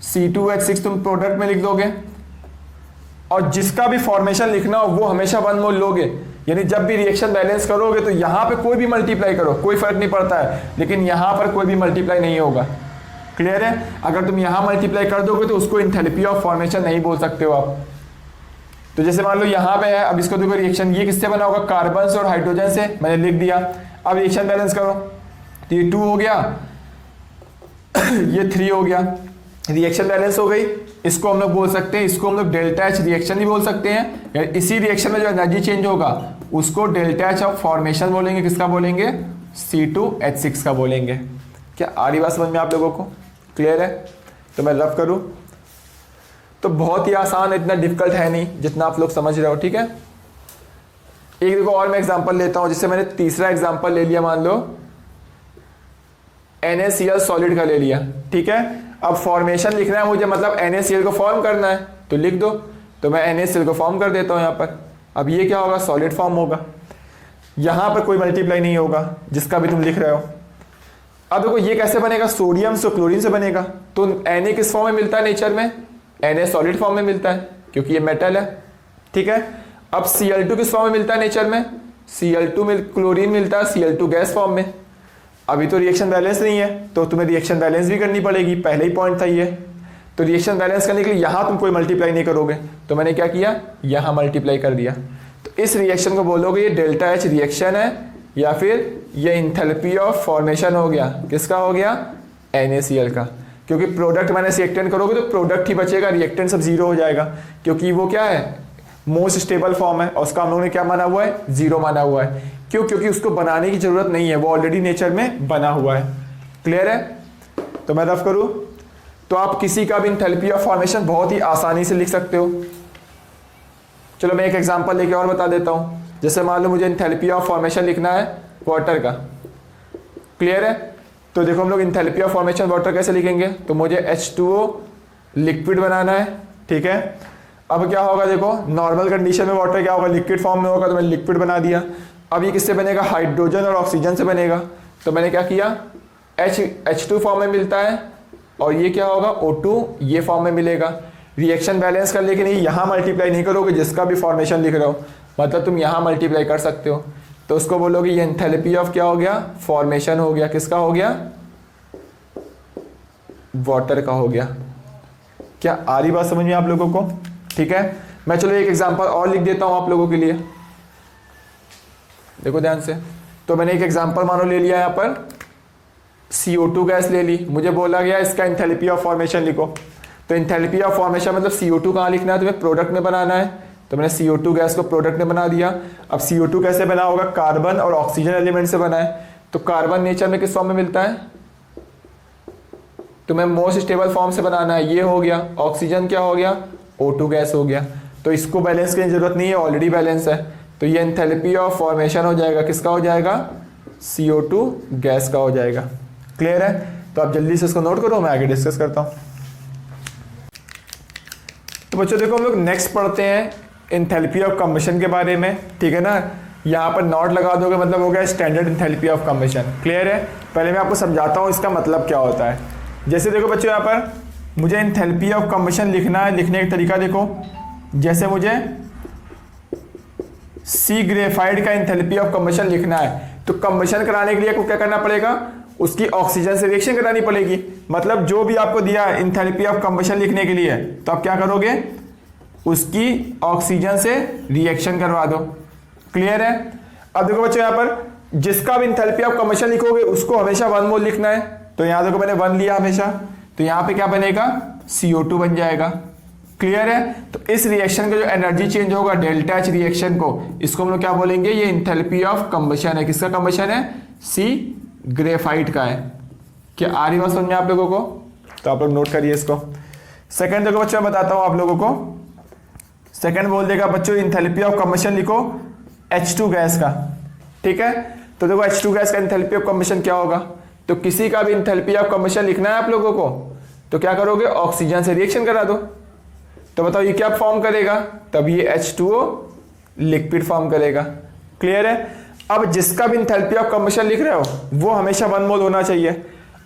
S1: C2H6 तुम प्रोडक्ट में लिख दोगे, और जिसका भी फॉर्मेशन लिखना हो वो हमेशा 1 मोल लोगे। यानी जब भी रिएक्शन बैलेंस करोगे तो यहाँ पे कोई भी मल्टीप्लाई करो, कोई फर्क नहीं पड़ता है, लेकिन यहाँ पर कोई भी मल्टीप्लाई नहीं होगा। क्लियर है? अगर तुम यहाँ मल्टीप्लाई कर दोगे तो उसको इंथैल्पी ऑफ फॉर्मेशन नहीं बोल सकते हो आप। तो जैसे मान लो यहाँ पे है, अब इसको देखो रिएक्शन ये किससे बना होगा, कार्बन से और हाइड्रोजन से, मैंने लिख दिया। अब रिएक्शन बैलेंस करो तो ये 2 हो गया ये 3 हो गया, रिएक्शन बैलेंस हो गई। इसको हम लोग बोल सकते हैं, इसको हम लोग डेल्टा एच रिएक्शन भी बोल सकते हैं, या इसी रिएक्शन में जो एनर्जी चेंज होगा उसको डेल्टा एच ऑफ फॉर्मेशन बोलेंगे। किसका बोलेंगे? C2H6 का बोलेंगे। क्या आ रही बात समझ में आप लोगों को? क्लियर है? तो मैं रफ करूं तो बहुत ही आसान, इतना डिफिकल्ट है नहीं जितना आप लोग समझ रहे हो। ठीक है, एक देखो और मैं एग्जांपल लेता हूं, जिससे मैंने तीसरा एग्जांपल ले लिया, मान लो NaCl सॉलिड का ले लिया। ठीक है, अब फॉर्मेशन लिखना है मुझे, मतलब NaCl को फॉर्म करना है तो लिख दो। तो मैं NaCl को फॉर्म कर देता हूं यहाँ पर। अब ये क्या होगा? सॉलिड फॉर्म होगा। यहाँ पर कोई मल्टीप्लाई नहीं होगा जिसका भी तुम लिख रहे हो। अब देखो ये कैसे बनेगा? सोडियम से क्लोरीन से बनेगा। तो Na किस फॉर्म में मिलता है नेचर में? Na सॉलिड फॉर्म में मिलता है क्योंकि ये मेटल है। ठीक है, अब Cl2 किस फॉर्म में मिलता है नेचर में? Cl2 में क्लोरीन मिलता है Cl2 गैस फॉर्म में। अभी तो रिएक्शन बैलेंस नहीं है तो तुम्हें रिएक्शन बैलेंस भी करनी पड़ेगी, पहले ही पॉइंट था ये। तो रिएक्शन बैलेंस करने के लिए यहाँ तुम कोई मल्टीप्लाई नहीं करोगे, तो मैंने क्या किया? यहाँ मल्टीप्लाई कर दिया। तो इस रिएक्शन को बोलोगे ये डेल्टा एच रिएक्शन है, या फिर ये इंथैल्पी ऑफ फॉर्मेशन हो गया। किसका हो गया? NaCl का। क्योंकि प्रोडक्ट माइनस रिएक्टेंट करोगे तो प्रोडक्ट ही बचेगा, रिएक्टेंट सब जीरो हो जाएगा, क्योंकि वो क्या है? मोस्ट स्टेबल फॉर्म है और उसका हम लोगों ने क्या माना हुआ है? जीरो माना हुआ है। क्यों? क्योंकि उसको बनाने की जरूरत नहीं है, वो ऑलरेडी नेचर में बना हुआ है। क्लियर है? तो मैं रफ करूं तो आप किसी का भी इंथैल्पी ऑफ फॉर्मेशन बहुत ही आसानी से लिख सकते हो। चलो मैं एक एग्जांपल लेके और बता देता हूं। जैसे मान लो मुझे इंथैल्पी ऑफ फॉर्मेशन लिखना है वाटर का। क्लियर है? तो देखो हम लोग इंथैल्पी ऑफ फॉर्मेशन वाटर कैसे लिखेंगे? तो मुझे H2O लिक्विड बनाना है। ठीक है, अब क्या होगा? देखो नॉर्मल कंडीशन में वाटर क्या होगा? लिक्विड फॉर्म में होगा, तो मैंने लिक्विड बना दिया। अब ये किससे बनेगा? हाइड्रोजन और ऑक्सीजन से बनेगा। तो मैंने क्या किया? H2 फॉर्म में मिलता है और ये क्या होगा? O2 ये फॉर्म में मिलेगा। रिएक्शन बैलेंस कर, लेकिन यहाँ मल्टीप्लाई नहीं करोगे जिसका भी फॉर्मेशन लिख रहे हो, मतलब तुम यहाँ मल्टीप्लाई कर सकते हो। तो उसको बोलोगे ये एंथैल्पी ऑफ क्या हो गया? फॉर्मेशन हो गया। किसका हो गया? वाटर का हो गया। क्या आ रही बात समझ में आप लोगों को? ठीक है, मैं चलो एक एग्जांपल और लिख देता हूं आप लोगों के लिए, देखो ध्यान से। तो मैंने एक एग्जांपल मानो ले लिया, यहाँ पर CO2 गैस ले ली। मुझे बोला गया इसका एंथैल्पी ऑफ फॉर्मेशन लिखो। तो एंथैल्पी ऑफ फॉर्मेशन मतलब CO2 कहाँ लिखना है? तुम्हें प्रोडक्ट में बनाना है। तो मैंने CO2 गैस को प्रोडक्ट में बना दिया। अब CO2 कैसे बना होगा? कार्बन और ऑक्सीजन एलिमेंट से बना है। तो कार्बन नेचर में किस फॉर्म में मिलता है? तुम्हें मोस्ट स्टेबल फॉर्म से बनाना है, ये हो गया। ऑक्सीजन क्या हो गया? O2 गैस हो गया। तो इसको बैलेंस करने की जरूरत नहीं है, ऑलरेडी बैलेंस है। तो ये एंथैल्पी ऑफ फॉर्मेशन हो जाएगा। किसका हो जाएगा? CO2 गैस का हो जाएगा। क्लियर है? तो आप जल्दी से इसको नोट करो, मैं आगे डिस्कस करता हूं। तो बच्चों देखो हम लोग नेक्स्ट पढ़ते हैं एंथैल्पी ऑफ कंबशन के बारे में। ठीक है ना, यहाँ पर नॉट लगा दोगे मतलब हो गया standard enthalpy of combustion. Clear है? पहले मैं आपको समझाता हूँ इसका मतलब क्या होता है। जैसे देखो बच्चों, यहाँ पर मुझे एंथैल्पी ऑफ कंबशन लिखना है। लिखने का तरीका देखो, जैसे मुझे सी ग्रेफाइड का एंथैल्पी ऑफ कंबशन लिखना है, तो कंबशन कराने के लिए आपको क्या करना पड़ेगा? उसकी ऑक्सीजन से रिएक्शन करानी पड़ेगी। मतलब जो भी आपको दिया है एंथैल्पी ऑफ कंबशन लिखने के लिए, तो आप क्या करोगे? उसकी ऑक्सीजन से रिएक्शन करवा दो। क्लियर है? अब देखो बच्चों, यहाँ पर जिसका भी एंथैल्पी ऑफ कंबशन लिखोगे उसको हमेशा 1 मोल लिखना है। तो यहाँ देखो मैंने 1 लिया हमेशा, तो यहाँ पे क्या बनेगा? CO2 बन जाएगा। क्लियर है? तो इस रिएक्शन का जो एनर्जी चेंज होगा डेल्टा एच रिएक्शन को, इसको हम लोग क्या बोलेंगे? ये एंथैल्पी ऑफ कंबशन है। किसका कंबशन है? सी ग्रेफाइट का है। क्या आ रही बात समझ में आप लोगों को? तो आप लोग नोट करिए इसको। सेकंड देखो बच्चों, मैं बताता हूं आप लोगों को। सेकंड बोल देगा बच्चों एंथैल्पी ऑफ कंबशन लिखो H2 गैस का। ठीक है, तो देखो H2 गैस का एंथैल्पी ऑफ कंबशन क्या होगा? तो किसी का भी एंथैल्पी ऑफ कंबशन लिखना है आप लोगों को, तो क्या करोगे? ऑक्सीजन से रिएक्शन करा दो। तो बताओ ये क्या फॉर्म करेगा? तब ये H2O लिक्विड फॉर्म करेगा। क्लियर है? अब जिसका भी एंथैल्पी ऑफ कंबशन लिख रहे हो वो हमेशा 1 मोल होना चाहिए।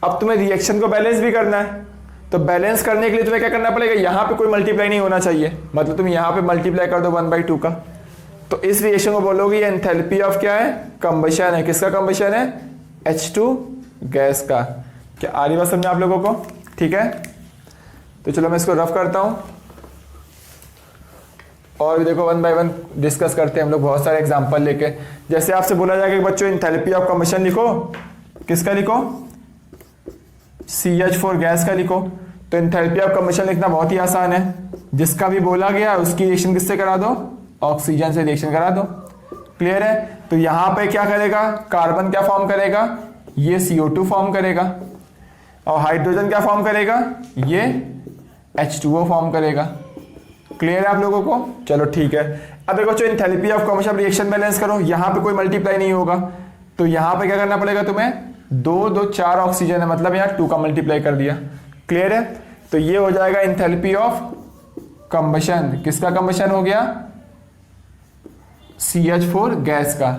S1: अब तुम्हें रिएक्शन को बैलेंस भी करना है, तो बैलेंस करने के लिए तुम्हें क्या करना पड़ेगा? यहाँ पे कोई मल्टीप्लाई नहीं होना चाहिए, मतलब तुम यहाँ पे मल्टीप्लाई कर दो 1/2 का। तो इस रिएक्शन को बोलोगे ये एंथैल्पी ऑफ क्या है? कंबशन है। किसका कंबशन है? H2 गैस का। क्या आ रही बात समझ आप लोगों को? ठीक है। तो चलो मैं इसको रफ करता हूँ और देखो वन बाय वन डिस्कस करते हैं हम लोग बहुत सारे एग्जांपल लेके। जैसे आपसे बोला जाएगा कि बच्चों एंथैल्पी ऑफ कंबशन लिखो, किसका लिखो, CH4 गैस का लिखो। तो एंथैल्पी ऑफ कंबशन लिखना बहुत ही आसान है, जिसका भी बोला गया उसकी रिएक्शन किससे करा दो, ऑक्सीजन से रिएक्शन करा दो। क्लियर है। तो यहां पे क्या करेगा, कार्बन क्या फॉर्म करेगा, ये CO2 फॉर्म करेगा, और हाइड्रोजन क्या फॉर्म करेगा, ये H2O फॉर्म करेगा। क्लियर है आप लोगों को। चलो ठीक है। अब देखो बच्चों enthalpy of combustion reaction balance करो, यहां पे कोई मल्टीप्लाई नहीं होगा, तो यहां पे क्या करना पड़ेगा तुम्हें, 2 2 4 ऑक्सीजन है, मतलब यहाँ 2 का मल्टीप्लाई कर दिया। क्लियर है। तो ये हो जाएगा एंथैल्पी ऑफ कंबशन, किसका कंबशन हो गया, CH4 गैस का।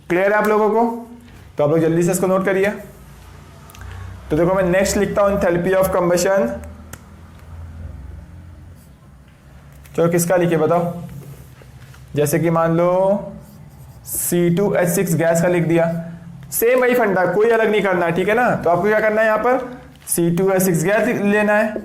S1: क्लियर है आप लोगों को। तो आप लोग जल्दी से इसको नोट करिए। तो देखो मैं नेक्स्ट लिखता हूं एंथैल्पी ऑफ कंबशन। चलो किसका लिखिए बताओ। जैसे कि मान लो C2H6 गैस का लिख दिया, सेम वही फंडा, कोई अलग नहीं करना है, ठीक है ना। तो आपको क्या करना है, यहाँ पर C2H6 गैस लेना है,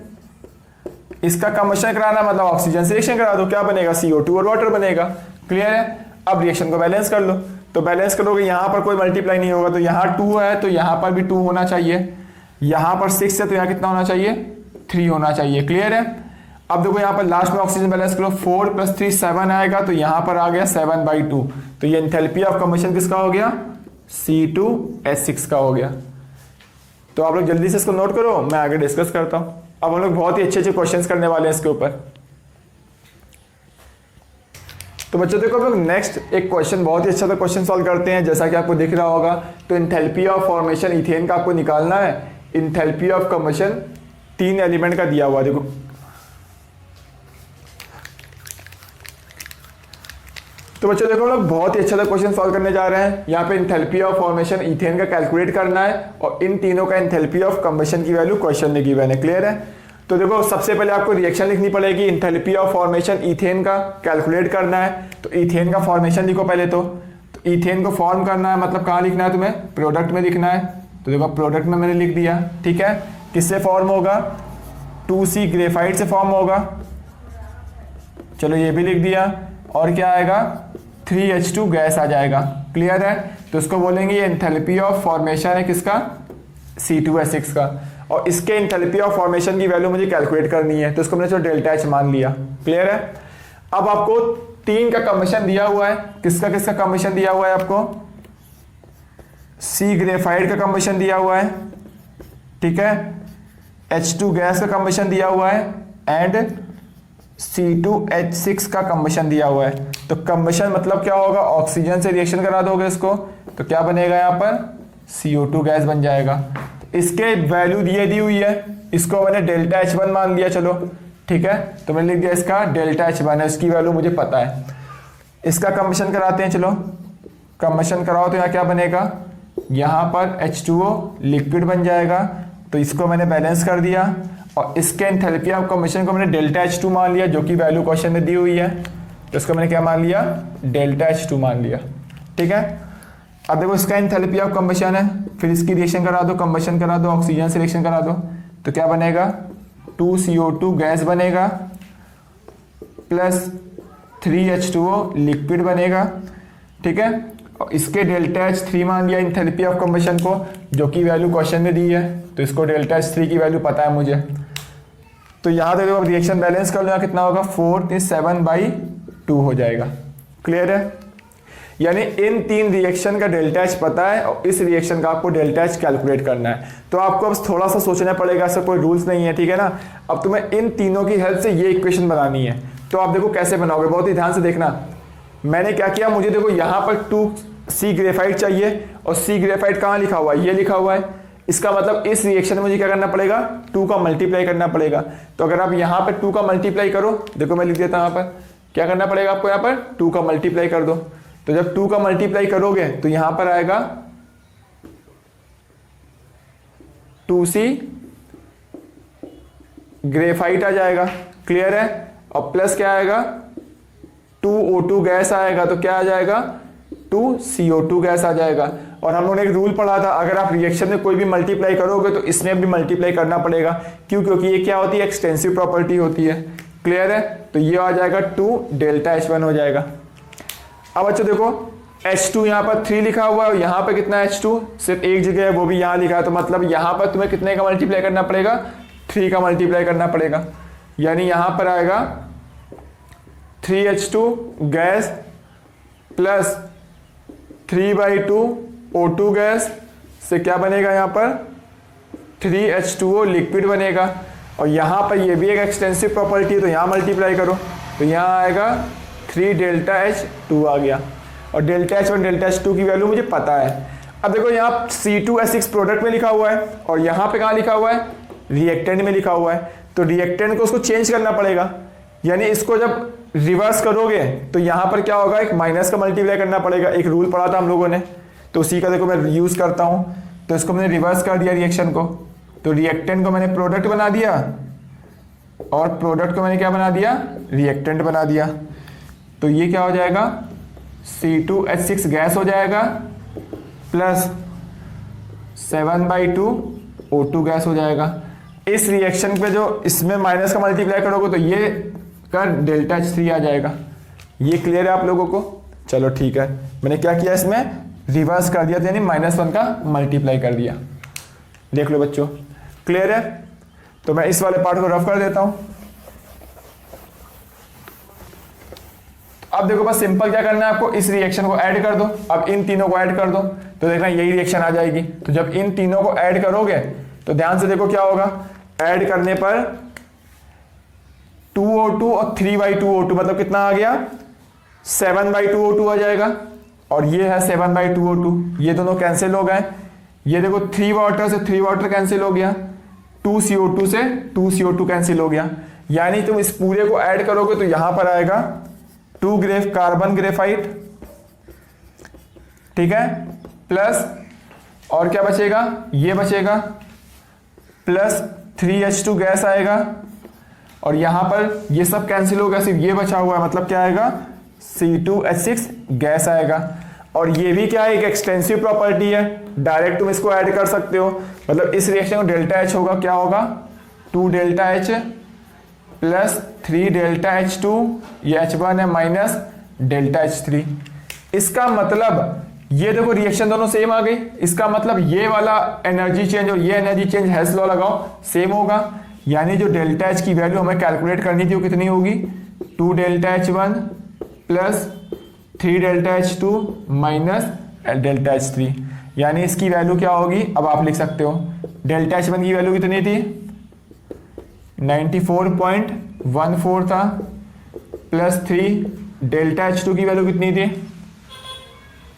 S1: इसका कंबशन कराना, मतलब ऑक्सीजन से रिएक्शन करा दो, क्या बनेगा, CO2 और वाटर बनेगा। क्लियर है। अब रिएक्शन को बैलेंस कर लो, तो बैलेंस करोगे, यहाँ पर कोई मल्टीप्लाई नहीं होगा, तो यहाँ 2 है तो यहाँ पर भी 2 होना चाहिए, यहाँ पर 6 है तो यहाँ कितना होना चाहिए, 3 होना चाहिए। क्लियर है। अब देखो यहाँ पर लास्ट में ऑक्सीजन बैलेंस करो, 4 + 3 7 आएगा, तो यहाँ पर आ गया 7/2। तो ये एंथैल्पी ऑफ कंबशन किसका हो गया, C2H6 का हो गया। तो आप लोग जल्दी से इसको नोट करो, मैं आगे डिस्कस करता हूँ। अब हम लोग बहुत ही अच्छे अच्छे क्वेश्चंस करने वाले हैं इसके ऊपर। तो बच्चों देखो हम लोग नेक्स्ट एक क्वेश्चन, बहुत ही अच्छा सा क्वेश्चन सॉल्व करते हैं। जैसा कि आपको दिख रहा होगा, तो एंथैल्पी ऑफ फॉर्मेशन इथेन का आपको निकालना है, एंथैल्पी ऑफ कंबशन 3 एलिमेंट का दिया हुआ। देखो तो बच्चों देखो हम लोग बहुत ही अच्छा सा क्वेश्चन सॉल्व करने जा रहे हैं। यहाँ पे एंथैल्पी ऑफ फॉर्मेशन इथेन का कैलकुलेट करना है, और इन तीनों का एंथैल्पी ऑफ कंबशन की वैल्यू क्वेश्चन में गिवन है। क्लियर है। तो देखो सबसे पहले आपको रिएक्शन लिखनी पड़ेगी, एंथैल्पी ऑफ फॉर्मेशन इथेन का कैलकुलेट करना है। तो इथेन का फॉर्मेशन लिखो पहले। तो इथेन को फॉर्म करना है, मतलब कहाँ लिखना है तुम्हें, प्रोडक्ट में लिखना है। तो देखो प्रोडक्ट में मैंने लिख दिया, ठीक है। किससे फॉर्म होगा, 2C ग्रेफाइट से फॉर्म होगा। चलो ये भी लिख दिया, और क्या आएगा, 3H2 गैस आ जाएगा। क्लियर है। तो इसको बोलेंगे एंथैल्पी ऑफ फॉर्मेशन है किसका, C2H6 का, और इसके एंथैल्पी ऑफ फॉर्मेशन की वैल्यू मुझे कैलकुलेट करनी है, तो इसको मैंने डेल्टा H मान लिया। क्लियर है। अब आपको 3 का कंबशन दिया हुआ है, किसका किसका कंबशन दिया हुआ है आपको, C ग्रेफाइट का कंबशन दिया हुआ है, ठीक है, H2 गैस का कंबशन दिया हुआ है, एंड C2H6 का कंबशन दिया हुआ है। तो कंबशन मतलब क्या होगा, ऑक्सीजन से रिएक्शन करा दोगे इसको, तो क्या बनेगा, यहाँ पर CO2 गैस बन जाएगा। इसके वैल्यू दी हुई है, इसको मैंने डेल्टा H1 मान लिया। चलो ठीक है, तो मैंने लिख दिया इसका डेल्टा H1 है, इसकी वैल्यू मुझे पता है। इसका कंबशन कराते हैं, चलो कंबशन कराओ, तो यहाँ क्या बनेगा, यहाँ पर H2O लिक्विड बन जाएगा। तो इसको मैंने बैलेंस कर दिया, और इसके एंथैल्पी ऑफ कंबशन को मैंने डेल्टा H2 मान लिया, जो कि वैल्यू क्वेश्चन में दी हुई है। तो इसको मैंने क्या मान लिया, डेल्टा H2 मान लिया। ठीक है। अब देखो इसका एंथैल्पी ऑफ कंबशन है, फिर इसकी रिएक्शन करा दो, कंबशन करा दो, ऑक्सीजन से रिएक्शन करा दो, तो क्या बनेगा, 2CO2 गैस बनेगा प्लस 3H2O लिक्विड बनेगा। ठीक है। और इसके डेल्टा H3 मान लिया एंथैल्पी ऑफ कंबशन को, जो कि वैल्यू क्वेश्चन में दी है। तो इसको डेल्टा H3 की वैल्यू पता है मुझे। तो यहाँ देखो रिएक्शन बैलेंस कर लो, यहाँ कितना होगा, 4/7/2 हो जाएगा। क्लियर है। यानी इन 3 रिएक्शन का डेल्टा H पता है, और इस रिएक्शन का आपको डेल्टा H कैलकुलेट करना है। तो आपको अब थोड़ा सा सोचना पड़ेगा, ऐसा कोई रूल्स नहीं है, ठीक है ना। अब तुम्हें इन तीनों की हेल्प से ये इक्वेशन बनानी है। तो आप देखो कैसे बनाओगे, बहुत ही ध्यान से देखना। मैंने क्या किया, मुझे देखो यहाँ पर 2C ग्रेफाइट चाहिए, और C ग्रेफाइट कहाँ लिखा हुआ है, ये लिखा हुआ है। इसका मतलब इस रिएक्शन में मुझे क्या करना पड़ेगा, 2 का मल्टीप्लाई करना पड़ेगा। तो अगर आप यहाँ पर 2 का मल्टीप्लाई करो, देखो मैं लिख देता हूँ यहाँ पर, क्या करना पड़ेगा आपको, यहाँ पर 2 का मल्टीप्लाई कर दो। तो जब 2 का मल्टीप्लाई करोगे तो यहाँ पर आएगा 2C ग्रेफाइट आ जाएगा। क्लियर है। और प्लस क्या आएगा, 2O2 गैस आएगा, तो क्या आ जाएगा, 2CO2 गैस आ जाएगा। और हम लोगों ने एक रूल पढ़ा था, अगर आप रिएक्शन में कोई भी मल्टीप्लाई करोगे तो इसमें भी मल्टीप्लाई करना पड़ेगा। क्यों? क्योंकि ये क्या होती है, एक्सटेंसिव प्रॉपर्टी होती है। क्लियर है? तो ये आ जाएगा 2 डेल्टा H1 हो जाएगा। अब बच्चों देखो H2 यहाँ पर 3 लिखा हुआ है और यहाँ पर कितना H2 सिर्फ एक जगह है, वो भी यहाँ लिखा है। तो मतलब यहाँ पर तुम्हें कितने का मल्टीप्लाई करना पड़ेगा, 3 का मल्टीप्लाई करना पड़ेगा। यानी यहाँ पर आएगा 3H2 gas plus 3/2 O2 gas से क्या बनेगा, यहाँ पर 3H2O लिक्विड बनेगा। और यहाँ पर ये भी एक एक्सटेंसिव प्रॉपर्टी है, तो यहाँ मल्टीप्लाई करो तो यहाँ आएगा 3 डेल्टा H2 आ गया। और डेल्टा H1 डेल्टा H2 की वैल्यू मुझे पता है। अब देखो यहाँ C2H6 प्रोडक्ट में लिखा हुआ है और यहाँ पे कहाँ लिखा हुआ है, रिएक्टेंट में लिखा हुआ है। तो रिएक्टेंट को उसको चेंज करना पड़ेगा, यानी इसको जब रिवर्स करोगे तो यहाँ पर क्या होगा, एक माइनस का मल्टीप्लाई करना पड़ेगा। एक रूल पढ़ा था हम लोगों ने, तो उसी का देखो मैं यूज़ करता हूँ। तो इसको मैंने रिवर्स कर दिया रिएक्शन को, तो रिएक्टेंट को मैंने प्रोडक्ट बना दिया और प्रोडक्ट को मैंने क्या बना दिया, रिएक्टेंट बना दिया। तो ये क्या हो जाएगा, C2H6 गैस हो जाएगा प्लस 7/2 O2 गैस हो जाएगा। इस रिएक्शन पे जो इसमें माइनस का मल्टीप्लाई करोगे तो ये का डेल्टा H3 आ जाएगा। ये क्लियर है आप लोगों को? चलो ठीक है, मैंने क्या किया, इसमें रिवर्स कर दिया, यानी -1 का मल्टीप्लाई कर दिया। देख लो बच्चों, क्लियर है? तो मैं इस वाले पार्ट को रफ कर देता हूं। अब देखो बस सिंपल क्या करना है आपको, इस रिएक्शन को ऐड कर दो। अब इन तीनों को ऐड कर दो तो देखना यही रिएक्शन आ जाएगी। तो जब इन तीनों को ऐड करोगे तो ध्यान से देखो क्या होगा, ऐड करने पर 2O2 और 3/2 O2 मतलब कितना आ गया, 7/2 O2 आ जाएगा। और ये है 7/2 O2, ये दोनों कैंसिल हो गए। ये देखो 3 वाटर से 3 वाटर कैंसिल हो गया, 2 CO2 से 2 CO2 कैंसिल हो गया। यानी तुम इस पूरे को ऐड करोगे तो यहां पर आएगा 2 कार्बन ग्रेफाइट, ठीक है, प्लस और क्या बचेगा, ये बचेगा प्लस 3H2 गैस आएगा। और यहां पर ये सब कैंसिल होगा, सिर्फ ये बचा हुआ है, मतलब क्या आएगा, C2H6 गैस आएगा। और ये भी क्या है, एक एक्सटेंसिव प्रॉपर्टी है, डायरेक्ट तुम इसको ऐड कर सकते हो। मतलब इस रिएक्शन में डेल्टा H होगा, क्या होगा, 2 delta H plus 3 delta H2, ये H1 है, माइनस डेल्टा H3। इसका मतलब ये देखो रिएक्शन दोनों सेम आ गई। इसका मतलब ये वाला एनर्जी चेंज और ये एनर्जी चेंज हेल्स लॉ लगाओ, सेम होगा। यानी जो डेल्टा H की वैल्यू हमें कैलकुलेट करनी थी वो कितनी होगी, 2 delta H1 plus 3 delta H2 minus delta H3। यानी इसकी वैल्यू क्या होगी, अब आप लिख सकते हो, डेल्टा H1 की वैल्यू कितनी थी, 94.14 था, प्लस 3 डेल्टा H2 की वैल्यू कितनी थी,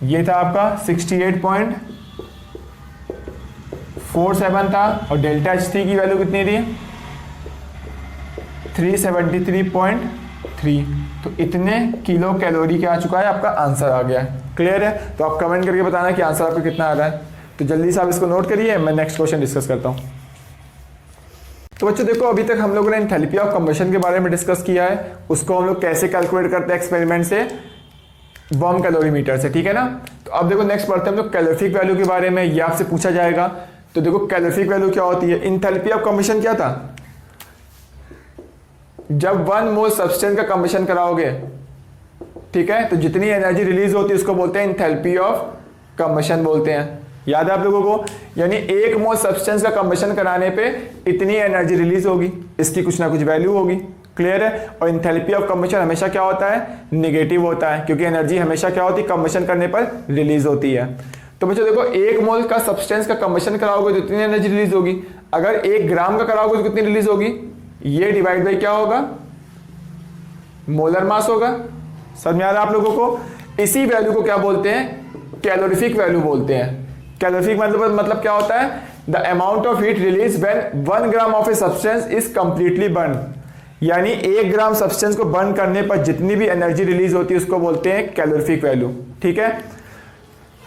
S1: ये था आपका 68.47 था, और डेल्टा H3 की वैल्यू कितनी थी, 373.3। तो इतने किलो कैलोरी क्या आ चुका है, आपका आंसर आ गया है। क्लियर है? तो आप कमेंट करके बताना कि आंसर आपका कितना आ रहा है। तो जल्दी से आप इसको नोट करिए, मैं नेक्स्ट क्वेश्चन डिस्कस करता हूँ। तो बच्चों देखो, अभी तक हम लोगों ने एंथैल्पी ऑफ कंबशन के बारे में डिस्कस किया है, उसको हम लोग कैसे कैलकुलेट करते हैं एक्सपेरिमेंट से, वार्म कैलोरीमीटर से, ठीक है ना। तो अब देखो नेक्स्ट बढ़ते हैं हम लोग कैलोरिफिक वैल्यू के बारे में, ये आपसे पूछा जाएगा। तो देखो कैलोरिफिक वैल्यू क्या होती है, एंथैल्पी ऑफ कंबशन क्या था, जब 1 मोल सब्सटेंस का कंबशन कराओगे, ठीक है, तो जितनी एनर्जी रिलीज होती है उसको बोलते हैं एंथैल्पी ऑफ कंबशन बोलते हैं। याद है आप लोगों को, यानी 1 मोल सब्सटेंस का कंबशन कराने पे इतनी एनर्जी रिलीज होगी, इसकी कुछ ना कुछ वैल्यू होगी। क्लियर है? और एंथैल्पी ऑफ कंबशन हमेशा क्या होता है, नेगेटिव होता है, क्योंकि एनर्जी हमेशा क्या होती है, कंबशन करने पर रिलीज होती है। तो बच्चों देखो 1 मोल का सब्सटेंस का कंबशन कराओगे तो इतनी एनर्जी रिलीज होगी। अगर 1 ग्राम का कराओगे तो कितनी रिलीज होगी, ये डिवाइड बाई क्या होगा, मोलर मास होगा। समझ में आ रहा है आप लोगों को? इसी वैल्यू को क्या बोलते हैं, कैलोरीफिक वैल्यू बोलते हैं। कैलोरीफिक मतलब क्या होता है, the amount of heat release when 1 gram of a substance is completely burn. यानी 1 ग्राम सब्सटेंस को बर्न करने पर जितनी भी एनर्जी रिलीज होती है उसको बोलते हैं कैलोरीफिक वैल्यू, ठीक है।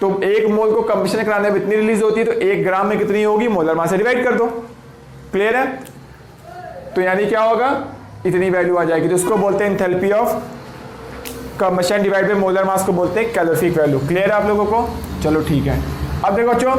S1: तो 1 मोल को कंबशन कराने में इतनी रिलीज होती है, तो 1 ग्राम में कितनी होगी, मोलर मास से डिवाइड कर दो। क्लियर है? तो यानी क्या होगा, इतनी वैल्यू आ जाएगी, तो उसको बोलते हैं enthalpy of combustion divide by molar mass को बोलते हैं कैलोरीफिक वैल्यू। क्लियर है आप लोगों को? चलो ठीक है। अब देखो बच्चों,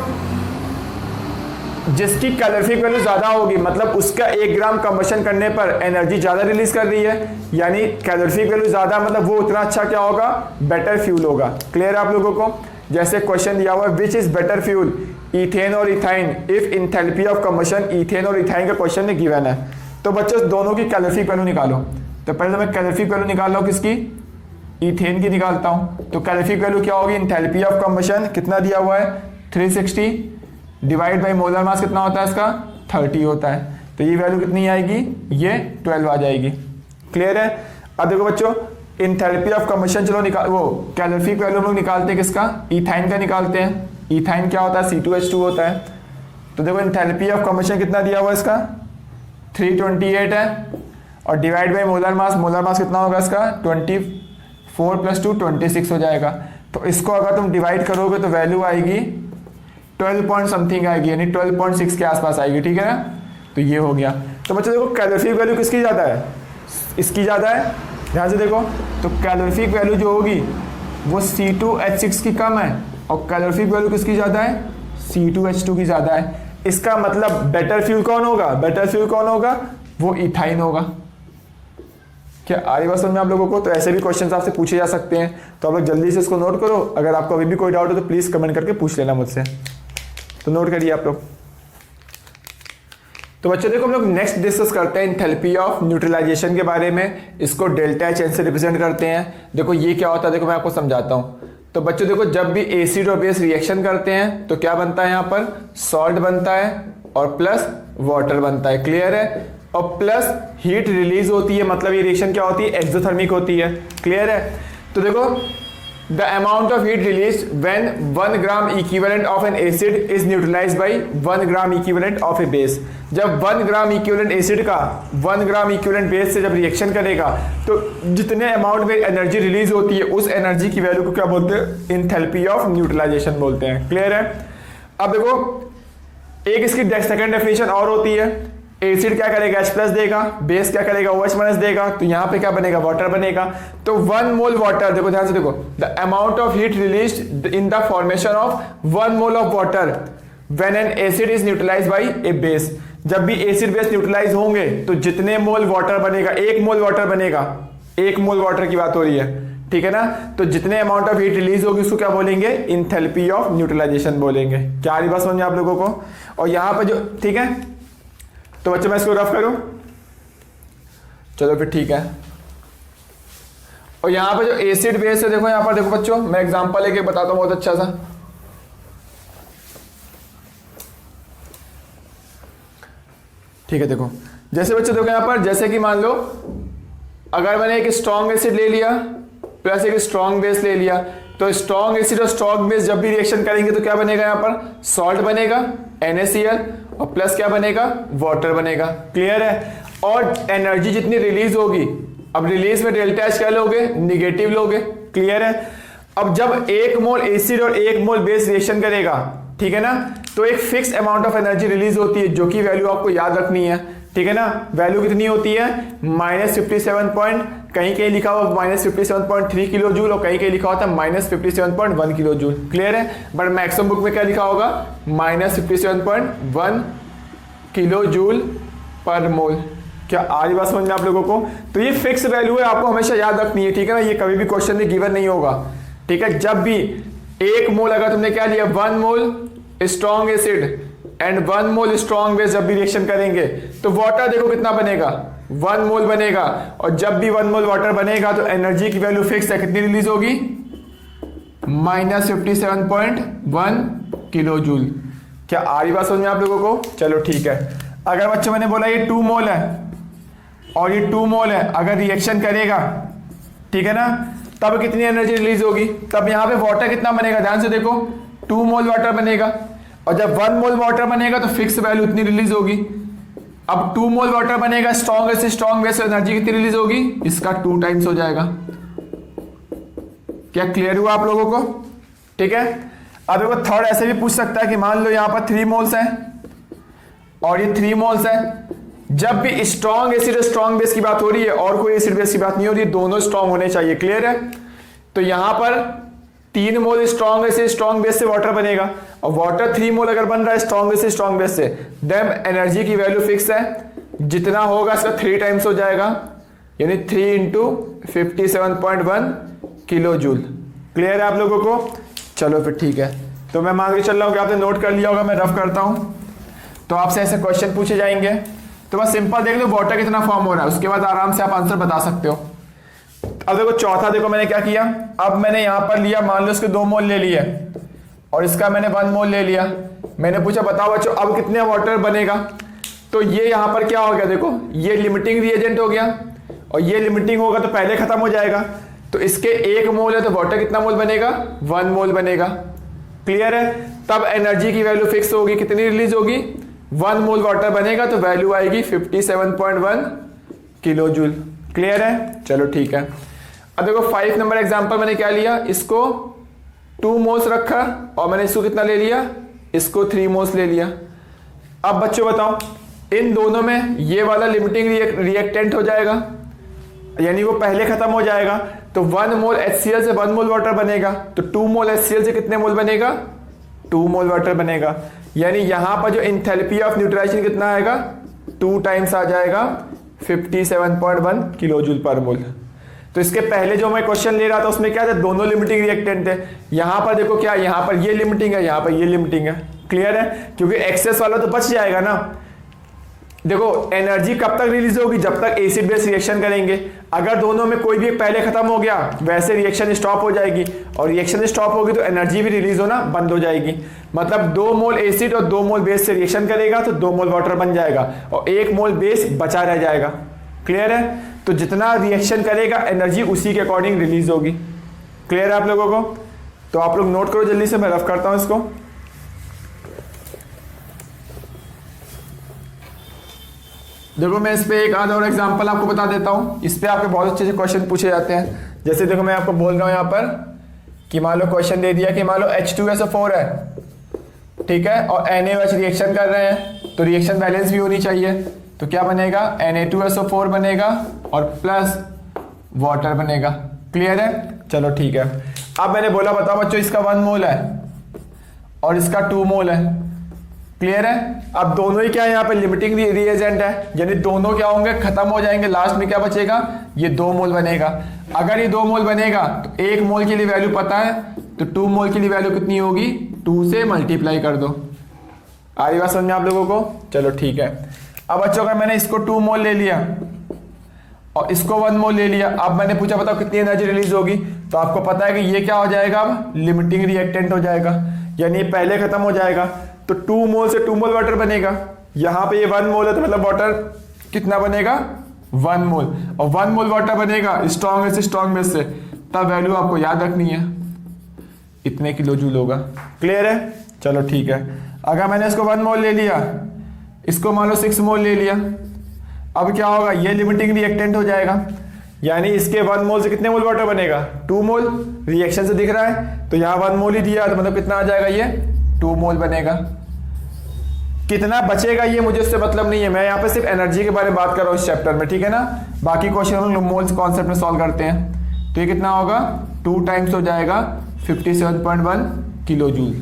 S1: जिसकी कैलोरीफिक वैल्यू ज्यादा होगी मतलब उसका 1 ग्राम कंबशन करने पर एनर्जी ज्यादा रिलीज कर रही है, यानी कैलोरीफिक वैल्यू ज्यादा मतलब वो उतना अच्छा क्या होगा, बेटर फ्यूल होगा। क्लियर है आप लोगों को? जैसे क्वेश्चन दिया हुआ है which is better fuel, ethane और ethyne if enthalpy of combustion ethane और इथाइन का क्वेश्चन में गिवन है। तो बच्चों दोनों की कैलोरीफिक वैल्यू निकालो। तो पहले मैं कैलोरीफिक वैल्यू निकाल रहा हूं किसकी, इथेन की निकालता हूं। तो कैलोरीफिक वैल्यू क्या होगी, इंथैल्पी ऑफ कंबशन कितना दिया हुआ है 360 डिवाइड बाई मोलर मास कितना होता है इसका 30 होता है। तो ये वैल्यू कितनी आएगी, ये 12 आ जाएगी। क्लियर है? अब देखो बच्चों, इंथैल्पी ऑफ कंबशन चलो निकाल, वो कैलोरीफिक वैल्यू हम लोग निकालते हैं किसका, इथाइन का निकालते हैं। इथाइन क्या होता है, C2H2 होता है। तो देखो इंथैल्पी ऑफ कंबशन कितना दिया हुआ है इसका 328 है, और डिवाइड बाई मोलर मास कितना होगा इसका 24 + 2 26 हो जाएगा। तो इसको अगर तुम डिवाइड करोगे तो वैल्यू आएगी 12 पॉइंट समथिंग आएगी, यानी 12.6 के आसपास आएगी। ठीक है ना? तो ये हो गया। तो बच्चों देखो कैलोरीफिक वैल्यू किसकी ज़्यादा है, इसकी ज़्यादा है। ध्यान से देखो, तो कैलोरीफिक वैल्यू जो होगी वो C2H6 की कम है, और कैलोरीफिक वैल्यू किसकी ज़्यादा है, C2H2 की ज़्यादा है। इसका मतलब बेटर फ्यूल कौन होगा, बेटर फ्यूल कौन होगा, वो इथाइन होगा। क्या आ रही बात समझ में आप लोगों को? तो ऐसे भी क्वेश्चन आपसे पूछे जा सकते हैं, तो आप लोग जल्दी से इसको नोट करो। अगर आपको अभी भी कोई डाउट हो तो प्लीज़ कमेंट करके पूछ लेना मुझसे। तो नोट करिए आप लोग। तो बच्चों देखो, हम लोग नेक्स्ट डिस्कस करते हैं इंथैल्पी ऑफ न्यूट्रलाइजेशन के बारे में। इसको डेल्टा एच एन से रिप्रेजेंट करते हैं। देखो ये क्या होता है, देखो मैं आपको समझाता हूँ। तो बच्चों देखो, जब भी एसिड और बेस रिएक्शन करते हैं तो क्या बनता है, यहाँ पर सॉल्ट बनता है और प्लस वाटर बनता है। क्लियर है? और प्लस हीट रिलीज होती है, मतलब ये रिएक्शन क्या होती है, एक्सोथर्मिक होती है। क्लियर है? तो देखो, the amount of heat release when 1 gram equivalent of an acid is neutralized by 1 gram equivalent of a base. जब 1 ग्राम इक्विवेलेंट एसिड का 1 ग्राम इक्विवेलेंट बेस से जब रिएक्शन करेगा तो जितने अमाउंट में एनर्जी रिलीज होती है उस एनर्जी की वैल्यू को क्या बोलते हैं, इंथैल्पी ऑफ न्यूट्रलाइजेशन बोलते हैं। क्लियर है? अब देखो, एक इसकी सेकंड डेफिनेशन और होती है। एसिड क्या करेगा, H+ देगा, बेस क्या करेगा, OH- देगा, तो यहां पे क्या बनेगा, वाटर बनेगा। तो 1 मोल वाटर, देखो ध्यान से देखो, the amount of heat released in the formation of 1 mole of water when an acid is neutralized by a base. जब भी एसिड बेस न्यूट्रलाइज होंगे तो जितने मोल वाटर बनेगा, 1 मोल वाटर बनेगा, 1 मोल वाटर की बात हो रही है। ठीक है ना? तो जितने अमाउंट ऑफ हीट रिलीज होगी उसको क्या बोलेंगे, इंथैल्पी ऑफ न्यूट्रलाइजेशन बोलेंगे। क्या आ रही बात समझ में आप लोगों को? और यहां पर जो, ठीक है, तो बच्चों मैं इसको रफ करूं, चलो फिर ठीक है। और यहां पर जो एसिड बेस है, देखो यहां पर देखो बच्चों, मैं एग्जांपल लेके बताता हूं बहुत अच्छा सा। ठीक है, देखो जैसे बच्चों देखो यहां पर, जैसे कि मान लो अगर मैंने एक स्ट्रॉन्ग एसिड ले लिया प्लस एक स्ट्रॉन्ग बेस ले लिया, तो स्ट्रॉन्ग एसिड और स्ट्रॉन्ग बेस जब भी रिएक्शन करेंगे तो क्या बनेगा, यहां पर सॉल्ट बनेगा NaCl, और प्लस क्या बनेगा, वाटर बनेगा। क्लियर है? और एनर्जी जितनी रिलीज होगी, अब रिलीज में डेल्टा एच क्या लोगे, निगेटिव लोगे। क्लियर है? अब जब 1 मोल एसिड और 1 मोल बेस रिएक्शन करेगा, ठीक है ना, तो एक fix amount of energy release होती है, जो कि वैल्यू आपको याद रखनी है। ठीक है ना? वैल्यू कितनी होती है, -57 कहीं कहीं लिखा हुआ -57.3 किलो जूल, और कहीं कहीं लिखा होता है -57.1 किलो जूल। क्लियर है? बट मैक्सिमम बुक में क्या लिखा होगा, -57.1 किलो जूल पर मोल। क्या आ रही बात समझ में आप लोगों को? तो ये फिक्स वैल्यू है, आपको हमेशा याद रखनी है। ठीक है ना? ये कभी भी क्वेश्चन में गिवन नहीं होगा। ठीक है? जब भी 1 मोल अगर तुमने क्या लिया, 1 mole strong acid and 1 mole strong base जब भी रिएक्शन करेंगे तो वाटर देखो कितना बनेगा, 1 मोल बनेगा। और जब भी 1 मोल वाटर बनेगा तो एनर्जी की वैल्यू फिक्स है, कितनी रिलीज होगी, -57.1 किलो जूल। क्या आ रही बात समझ में आप लोगों को? चलो ठीक है। अगर बच्चों मैंने बोला ये 2 मोल है और ये 2 मोल है, अगर रिएक्शन करेगा, ठीक है ना, तब कितनी एनर्जी रिलीज होगी, तब यहां पे वाटर कितना बनेगा, ध्यान से देखो, 2 मोल वाटर बनेगा। और जब 1 मोल वाटर बनेगा तो फिक्स वैल्यू इतनी रिलीज होगी। अब 2 मोल वाटर बनेगा, स्ट्रॉन्ग से स्ट्रॉन्ग बेस, एनर्जी कितनी रिलीज होगी, इसका 2 टाइम्स हो जाएगा। क्या क्लियर हुआ आप लोगों को? ठीक है? अब देखो थर्ड ऐसे भी पूछ सकता है कि मान लो यहां पर 3 मोल्स हैं और ये 3 मोल्स हैं। जब भी स्ट्रॉन्ग एसिड और स्ट्रॉन्ग बेस की बात हो रही है और कोई एसिड बेस की बात नहीं हो रही है, दोनों स्ट्रॉन्ग होने चाहिए। क्लियर है? तो यहां पर 3 मोल स्ट्रॉन्ग से स्ट्रॉन्ग बेस से वाटर बनेगा, और वाटर 3 मोल अगर बन रहा है स्ट्रॉन्ग से स्ट्रॉन्ग बेस से, देन एनर्जी की वैल्यू फिक्स है, जितना होगा इसका 3 टाइम्स हो जाएगा, यानी 3 इंटू 57.1 किलो जूल। क्लियर है आप लोगों को? चलो फिर ठीक है, तो मैं मान के चल रहा हूँ कि आपने नोट कर लिया होगा, मैं रफ करता हूँ। तो आपसे ऐसे क्वेश्चन पूछे जाएंगे, तो बस सिंपल देख लो वाटर कितना फॉर्म हो रहा है, उसके बाद आराम से आप आंसर बता सकते हो। अब देखो चौथा, देखो मैंने क्या किया, अब मैंने यहां पर लिया, मान लो इसके 2 मोल ले लिए और इसका मैंने 1 मोल ले लिया। मैंने पूछा बताओ बच्चों अब कितने वाटर बनेगा, तो ये यहां पर क्या हो गया, देखो ये लिमिटिंग रिएजेंट हो गया, और ये लिमिटिंग होगा तो पहले खत्म हो जाएगा। तो इसके 1 मोल है तो वाटर कितना मोल बनेगा, 1 मोल बनेगा। क्लियर है? तब एनर्जी की वैल्यू फिक्स होगी, कितनी रिलीज होगी, 1 मोल वाटर बनेगा तो वैल्यू आएगी 57.1 किलो जूल। क्लियर है? चलो ठीक है। अब देखो 5 नंबर एग्जांपल मैंने क्या लिया, इसको 2 मोल्स रखा और मैंने इसको कितना ले लिया, इसको 3 मोल्स ले लिया। अब बच्चों बताओ इन दोनों में ये वाला लिमिटिंग रिएक्टेंट हो जाएगा, यानी वो पहले खत्म हो जाएगा, तो 1 मोल HCl से 1 मोल वाटर बनेगा, तो 2 मोल HCl से कितने मोल बनेगा, 2 मोल वाटर बनेगा। यानी यहां पर जो एंथैल्पी ऑफ न्यूट्रलाइजेशन कितना आएगा, 2 टाइम्स आ जाएगा 57.1 किलो जूल पर मोल। तो इसके पहले जो मैं क्वेश्चन ले रहा था उसमें क्या था, दोनों लिमिटिंग रिएक्टेंट है। यहां पर देखो क्या, यहां पर ये लिमिटिंग है, यहां पर ये लिमिटिंग है। क्लियर है? क्योंकि एक्सेस वाला तो बच जाएगा ना। देखो एनर्जी कब तक रिलीज होगी, जब तक एसिड बेस रिएक्शन करेंगे। अगर दोनों में कोई भी पहले खत्म हो गया वैसे रिएक्शन स्टॉप हो जाएगी, और रिएक्शन स्टॉप होगी तो एनर्जी भी रिलीज होना बंद हो जाएगी। मतलब 2 मोल एसिड और 2 मोल बेस से रिएक्शन करेगा तो 2 मोल वाटर बन जाएगा और 1 मोल बेस बचा रह जाएगा। क्लियर है? तो जितना रिएक्शन करेगा एनर्जी उसी के अकॉर्डिंग रिलीज होगी। क्लियर है आप लोगों को? तो आप लोग नोट करो जल्दी से, मैं रफ करता हूं इसको। देखो मैं इस पे एक आधा और एग्जांपल आपको बता देता हूं, इस पे आपके बहुत अच्छे से क्वेश्चन पूछे जाते हैं। जैसे देखो मैं आपको बोल रहा हूं यहां पर कि मान लो क्वेश्चन दे दिया कि मान लो H2SO4 है, ठीक है, और NaOH रिएक्शन कर रहे हैं, तो रिएक्शन बैलेंस भी होनी चाहिए। तो क्या बनेगा, Na2SO4 बनेगा और प्लस वाटर बनेगा। क्लियर है? चलो ठीक है। अब मैंने बोला बताओ बच्चों इसका 1 मोल है और इसका 2 मोल है। क्लियर है? अब दोनों ही क्या है, यहाँ पे लिमिटिंग रिएजेंट है, यानी दोनों क्या होंगे, खत्म हो जाएंगे। लास्ट में क्या बचेगा, ये 2 मोल बनेगा। अगर ये 2 मोल बनेगा तो 1 मोल के लिए वैल्यू पता है, तो 2 मोल के लिए वैल्यू कितनी होगी, 2 से मल्टीप्लाई कर दो। आ रही बात समझ में आप लोगों को? चलो ठीक है। अब बच्चों अगर मैंने इसको 2 मोल ले लिया और इसको 1 मोल ले लिया, अब मैंने पूछा बताओ कितनी एनर्जी रिलीज होगी, तो आपको पता है कि ये क्या हो जाएगा, अब लिमिटिंग रिएक्टेंट हो जाएगा, यानी ये पहले खत्म हो जाएगा। तो 2 मोल से 2 मोल वाटर बनेगा, यहां पे ये 1 मोल है तो मतलब वाटर कितना बनेगा, 1 मोल, और 1 मोल वाटर बनेगा स्ट्रॉन्ग से स्ट्रॉन्ग बेस से, तब वैल्यू आपको याद रखनी है, इतने किलो जूल होगा। क्लियर है? चलो ठीक है। अगर मैंने इसको 1 मोल ले लिया, इसको मान लो 6 मोल ले लिया, अब क्या होगा, ये लिमिटिंग रिएक्टेंट हो जाएगा, यानी इसके 1 मोल से कितने मोल वाटर बनेगा, 2 मोल। रिएक्शन से दिख रहा है तो यहाँ 1 मोल ही दिया, तो मतलब कितना आ जाएगा, ये 2 मोल बनेगा। कितना बचेगा ये मुझे उससे मतलब नहीं है, मैं यहाँ पे सिर्फ एनर्जी के बारे में बात कर रहा हूँ इस चैप्टर में, ठीक है ना। बाकी क्वेश्चन हम लोग मोल्स कॉन्सेप्ट में सॉल्व करते हैं। तो ये कितना होगा, 2 टाइम्स हो जाएगा 57.1 किलो जूल।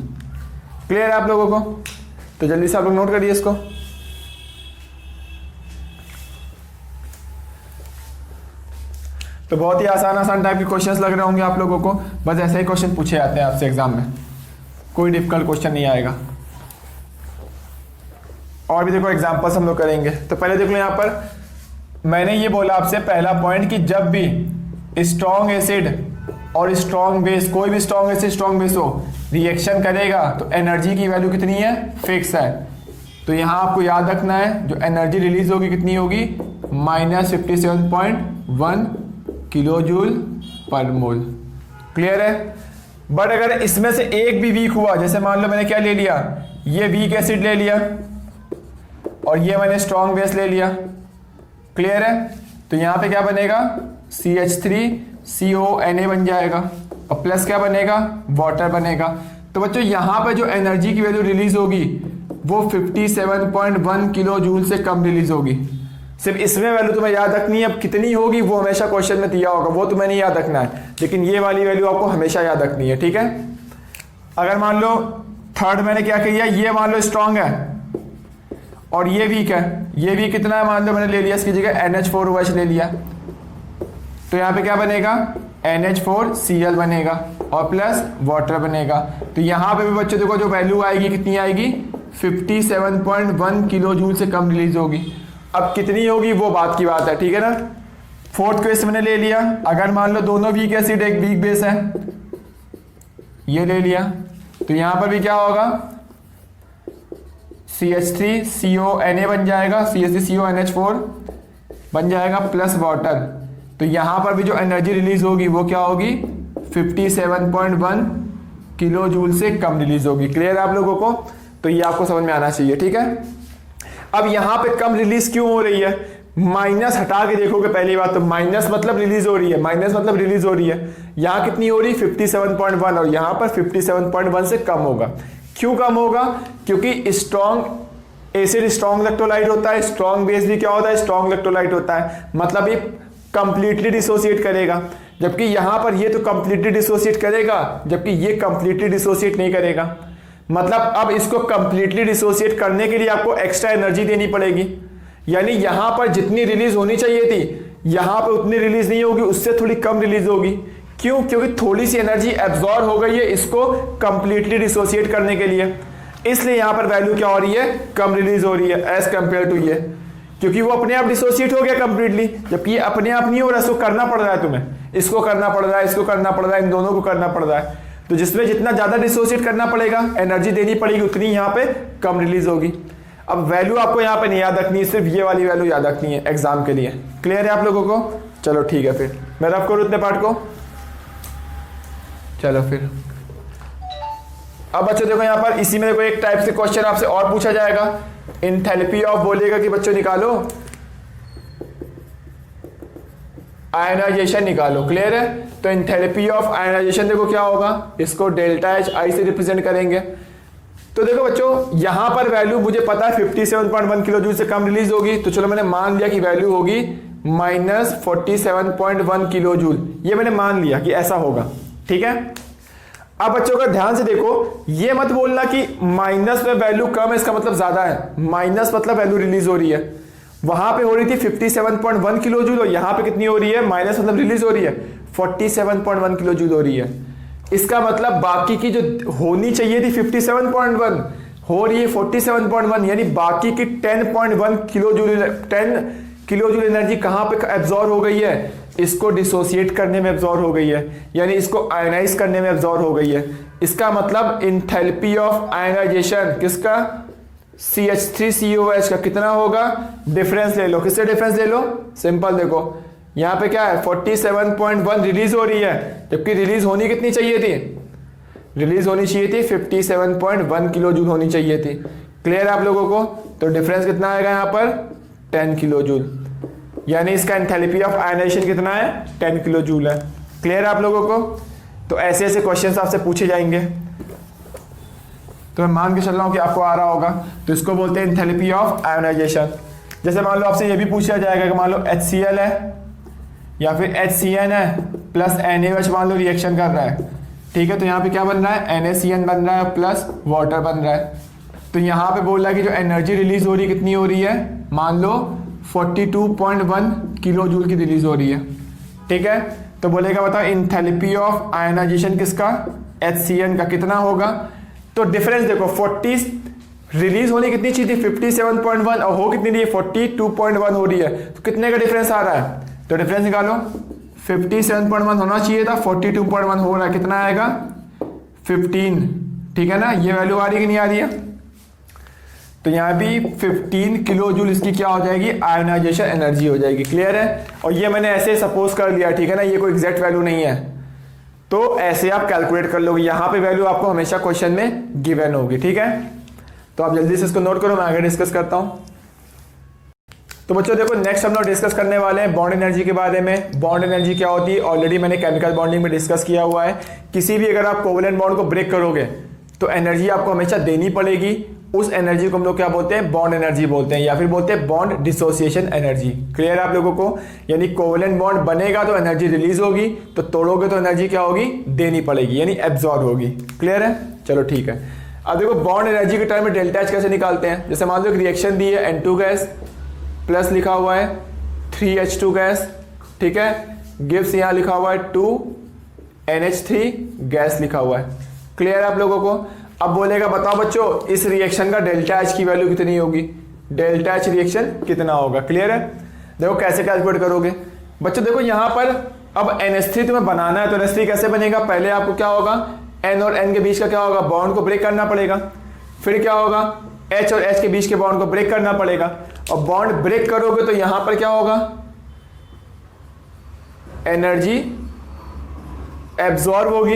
S1: क्लियर है आप लोगों को? तो जल्दी से आप लोग नोट करिए इसको। तो बहुत ही आसान टाइप के क्वेश्चंस लग रहे होंगे आप लोगों को, बस ऐसे ही क्वेश्चन पूछे जाते हैं आपसे एग्जाम में, कोई डिफिकल्ट क्वेश्चन नहीं आएगा। और भी देखो एग्जांपल्स हम लोग करेंगे। तो पहले देखो यहाँ पर मैंने ये बोला आपसे पहला पॉइंट कि जब भी स्ट्रॉन्ग एसिड और स्ट्रॉन्ग बेस, कोई भी स्ट्रॉन्ग एसिड स्ट्रॉन्ग बेस हो, रिएक्शन करेगा तो एनर्जी की वैल्यू कितनी है, फिक्स है। तो यहाँ आपको याद रखना है जो एनर्जी रिलीज होगी कितनी होगी, -57.1 किलो जूल पर मोल। क्लियर है? बट अगर इसमें से एक भी वीक हुआ, जैसे मान लो मैंने क्या ले लिया, ये वीक एसिड ले लिया और ये मैंने स्ट्रॉन्ग बेस ले लिया। क्लियर है? तो यहाँ पे क्या बनेगा, CH3CONa बन जाएगा और प्लस क्या बनेगा, वाटर बनेगा। तो बच्चों यहाँ पे जो एनर्जी की वैल्यू रिलीज होगी वो 57.1 किलो जूल से कम रिलीज होगी। सिर्फ इसमें वैल्यू तुम्हें याद रखनी है, अब कितनी होगी वो हमेशा क्वेश्चन में दिया होगा, वो तुम्हें नहीं याद रखना है, लेकिन ये वाली वैल्यू आपको हमेशा याद रखनी है, ठीक है। अगर मान लो थर्ड मैंने क्या किया, ये मान लो स्ट्रांग है और ये वीक है, ये वीक कितना है मान लो मैंने ले लिया इसकी जगह NH4OH ले लिया, तो यहाँ पे क्या बनेगा NH4Cl बनेगा और प्लस वाटर बनेगा। तो यहाँ पे भी बच्चों देखो जो वैल्यू आएगी कितनी आएगी, 57.1 किलो जूल से कम रिलीज होगी। अब कितनी होगी वो बात की बात है, ठीक है ना। फोर्थ केस मैंने ले लिया, अगर मान लो दोनों वीक एसिड एक वीक बेस है, ये ले लिया, तो यहाँ पर भी क्या होगा CH3CONA बन जाएगा, CH3CONH4 बन जाएगा प्लस वाटर। तो यहाँ पर भी जो एनर्जी रिलीज होगी वो क्या होगी 57.1 किलो जूल से कम रिलीज होगी। क्लियर है आप लोगों को, तो ये आपको समझ में आना चाहिए, ठीक है। अब यहाँ पे कम रिलीज क्यों हो रही है, माइनस हटा के देखोगे पहली बात तो माइनस मतलब रिलीज हो रही है, माइनस मतलब रिलीज हो रही है। यहाँ कितनी हो रही है 57.1 और यहाँ पर 57.1 से कम होगा। क्यों कम होगा, क्योंकि स्ट्रॉन्ग एसिड स्ट्रॉन्ग इलेक्ट्रोलाइट होता है, स्ट्रॉन्ग बेस भी क्या होता है स्ट्रॉन्ग इलेक्ट्रोलाइट होता है, मतलब ये कंप्लीटली डिसोसिएट करेगा, जबकि यहाँ पर ये तो कंप्लीटली डिसोसिएट करेगा जबकि ये कंप्लीटली डिसोसिएट नहीं करेगा। मतलब अब इसको कंप्लीटली डिसोसिएट करने के लिए आपको एक्स्ट्रा एनर्जी देनी पड़ेगी, यानी यहां पर जितनी रिलीज होनी चाहिए थी यहां पर उतनी रिलीज नहीं होगी, उससे थोड़ी कम रिलीज होगी। क्यों, क्योंकि थोड़ी सी एनर्जी एब्जॉर्ब हो गई है इसको कंप्लीटली डिसोसिएट करने के लिए, इसलिए यहां पर वैल्यू क्या हो रही है कम रिलीज हो रही है एज कंपेयर टू ये, क्योंकि वो अपने आप डिसोसिएट हो गया कंप्लीटली, जबकि ये अपने आप नहीं हो रहा, इसको करना पड़ रहा है तुम्हें, इसको करना पड़ रहा है, इसको करना पड़ रहा है, इन दोनों को करना पड़ रहा है। तो जिसमें जितना ज्यादा डिसोसिएट करना पड़ेगा एनर्जी देनी पड़ेगी उतनी यहाँ पे कम रिलीज होगी। अब वैल्यू आपको यहाँ पे नहीं याद रखनी है, सिर्फ ये वाली वैल्यू याद रखनी है एग्जाम के लिए। क्लियर है आप लोगों को, चलो ठीक है, फिर मैं रफ करूँ इतने पार्ट को। चलो फिर अब बच्चों देखो यहाँ पर इसी में देखो एक टाइप से क्वेश्चन आपसे और पूछा जाएगा, एंथैल्पी ऑफ बोलेगा कि बच्चों निकालो आयनाइजेशन निकालो। क्लियर है, तो एंथैल्पी ऑफ आयनाइजेशन देखो क्या होगा, इसको डेल्टा एच आई से रिप्रेजेंट करेंगे। तो देखो बच्चों यहां पर वैल्यू मुझे पता है 57.1 किलो जूल से कम रिलीज होगी, तो चलो मैंने मान लिया कि वैल्यू होगी -47.1 किलो जूल, ये मैंने मान लिया कि ऐसा होगा, ठीक है। अब बच्चों का ध्यान से देखो, ये मत बोलना कि माइनस में वैल्यू कम है इसका मतलब ज्यादा है, माइनस मतलब वैल्यू रिलीज हो रही है, वहां पे हो रही थी 57.1 किलो जूल और यहां पे कितनी हो रही है माइनस मतलब रिलीज हो रही है 47.1 किलो जूल हो रही है। इसका मतलब बाकी की जो होनी चाहिए थी 57.1 हो रही है 47.1, यानी बाकी की 10.1 kilo joule 10 kilo joule energy कहां पे एब्जॉर्ब हो गई है, इसको डिसोसिएट करने में एब्जॉर्ब हो गई है, यानी इसको आयनाइज करने में एब्जॉर्ब हो गई है। इसका मतलब एंथैल्पी ऑफ आयनाइजेशन किसका CH3COH का कितना होगा, डिफरेंस ले लो, किससे डिफरेंस ले लो, सिंपल देखो यहाँ पे क्या है 47.1 रिलीज हो रही है, जबकि रिलीज होनी कितनी चाहिए थी, रिलीज होनी चाहिए थी 57.1 किलो जूल होनी चाहिए थी। क्लियर है आप लोगों को, तो डिफरेंस कितना आएगा यहाँ पर 10 किलो जूल, यानी इसका एंथैल्पी ऑफ आयनाइजेशन कितना है 10 किलो जूल है। क्लियर है आप लोगों को, तो ऐसे ऐसे क्वेश्चन आपसे पूछे जाएंगे, तो मैं मान के चल रहा हूं कि आपको आ रहा होगा। तो इसको बोलते हैं एंथैल्पी ऑफ आयोनाइजेशन। जैसे मान लो आपसे ये भी पूछा जाएगा कि मान लो HCl है या फिर HCN है प्लस NaOH मान लो रिएक्शन कर रहा है, ठीक है, तो यहाँ पे क्या बन रहा है NaCN बन रहा है प्लस वाटर बन रहा है। तो यहाँ पे बोल रहा है कि जो एनर्जी रिलीज हो रही है कितनी हो रही है, मान लो 42.1 किलो जूल की रिलीज हो रही है, ठीक है। तो बोलेगा बताओ एंथैल्पी ऑफ आयोनाइजेशन किसका HCN का कितना होगा, तो डिफरेंस देखो 40 रिलीज होने कितनी चाहिए थी 57.1 और हो कितनी रही है 42.1 हो रही है, तो कितने का डिफरेंस आ रहा है, तो डिफरेंस निकालो 57.1 होना चाहिए था 42.1 हो रहा है, कितना आएगा 15, ठीक है ना। ये वैल्यू आ रही है कि नहीं आ रही है, तो यहाँ भी 15 किलो जूल इसकी क्या हो जाएगी आयोनाइजेशन एनर्जी हो जाएगी। क्लियर है, और ये मैंने ऐसे सपोज कर लिया, ठीक है ना, ये कोई एग्जैक्ट वैल्यू नहीं है, तो ऐसे आप कैलकुलेट कर लोगे, यहाँ पे वैल्यू आपको हमेशा क्वेश्चन में गिवन होगी, ठीक है। तो आप जल्दी से इसको नोट करो, मैं आगे डिस्कस करता हूँ। तो बच्चों देखो नेक्स्ट हम लोग डिस्कस करने वाले हैं बॉन्ड एनर्जी के बारे में। बॉन्ड एनर्जी क्या होती है ऑलरेडी मैंने केमिकल बॉन्डिंग में डिस्कस किया हुआ है। किसी भी अगर आप कोवेलेंट बॉन्ड को ब्रेक करोगे तो एनर्जी आपको हमेशा देनी पड़ेगी उस एनर्जी को हम लोग क्या बोलते हैं, बॉन्ड एनर्जी बोलते हैं, या फिर बोलते हैं बॉन्ड डिसोसिएशन एनर्जी। क्लियर है आप लोगों को? यानी कोवेलेंट बॉन्ड बनेगा तो एनर्जी रिलीज होगी, तो तोड़ोगे तो एनर्जी क्या होगी, देनी पड़ेगी, यानी एब्जॉर्ब होगी। क्लियर है? चलो ठीक है। अब देखो बॉन्ड एनर्जी के टर्म में डेल्टा एच कैसे निकालते हैं। जैसे मान लो एक रिएक्शन दी है, N2 गैस प्लस लिखा हुआ है 3H2 गैस, ठीक है, गिव्स यहाँ लिखा हुआ है 2NH3 गैस लिखा हुआ है। क्लियर है आप लोगों को? अब बोलेगा बताओ बच्चों इस रिएक्शन का डेल्टा एच की वैल्यू कितनी होगी, डेल्टा एच रिएक्शन कितना होगा। क्लियर है? देखो कैसे कैलकुलेट करोगे बच्चों। देखो यहाँ पर अब NH3 तुम्हें बनाना है, तो NH3 कैसे बनेगा, पहले आपको क्या होगा, N और N के बीच का क्या होगा, बॉन्ड को ब्रेक करना पड़ेगा। फिर क्या होगा, H और H के बीच के बॉन्ड को ब्रेक करना पड़ेगा, और बॉन्ड ब्रेक करोगे तो यहां पर क्या होगा, एनर्जी एब्जॉर्ब होगी।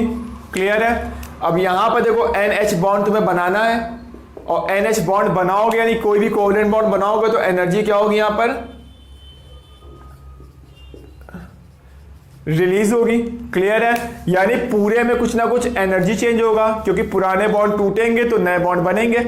S1: क्लियर है? अब यहां पर देखो NH बॉन्ड तुम्हें बनाना है, और NH बॉन्ड बनाओगे यानी कोई भी कोवेलेंट बॉन्ड बनाओगे तो एनर्जी क्या होगी, यहां पर रिलीज होगी। क्लियर है? यानी पूरे में कुछ ना कुछ एनर्जी चेंज होगा, क्योंकि पुराने बॉन्ड टूटेंगे तो नए बॉन्ड बनेंगे।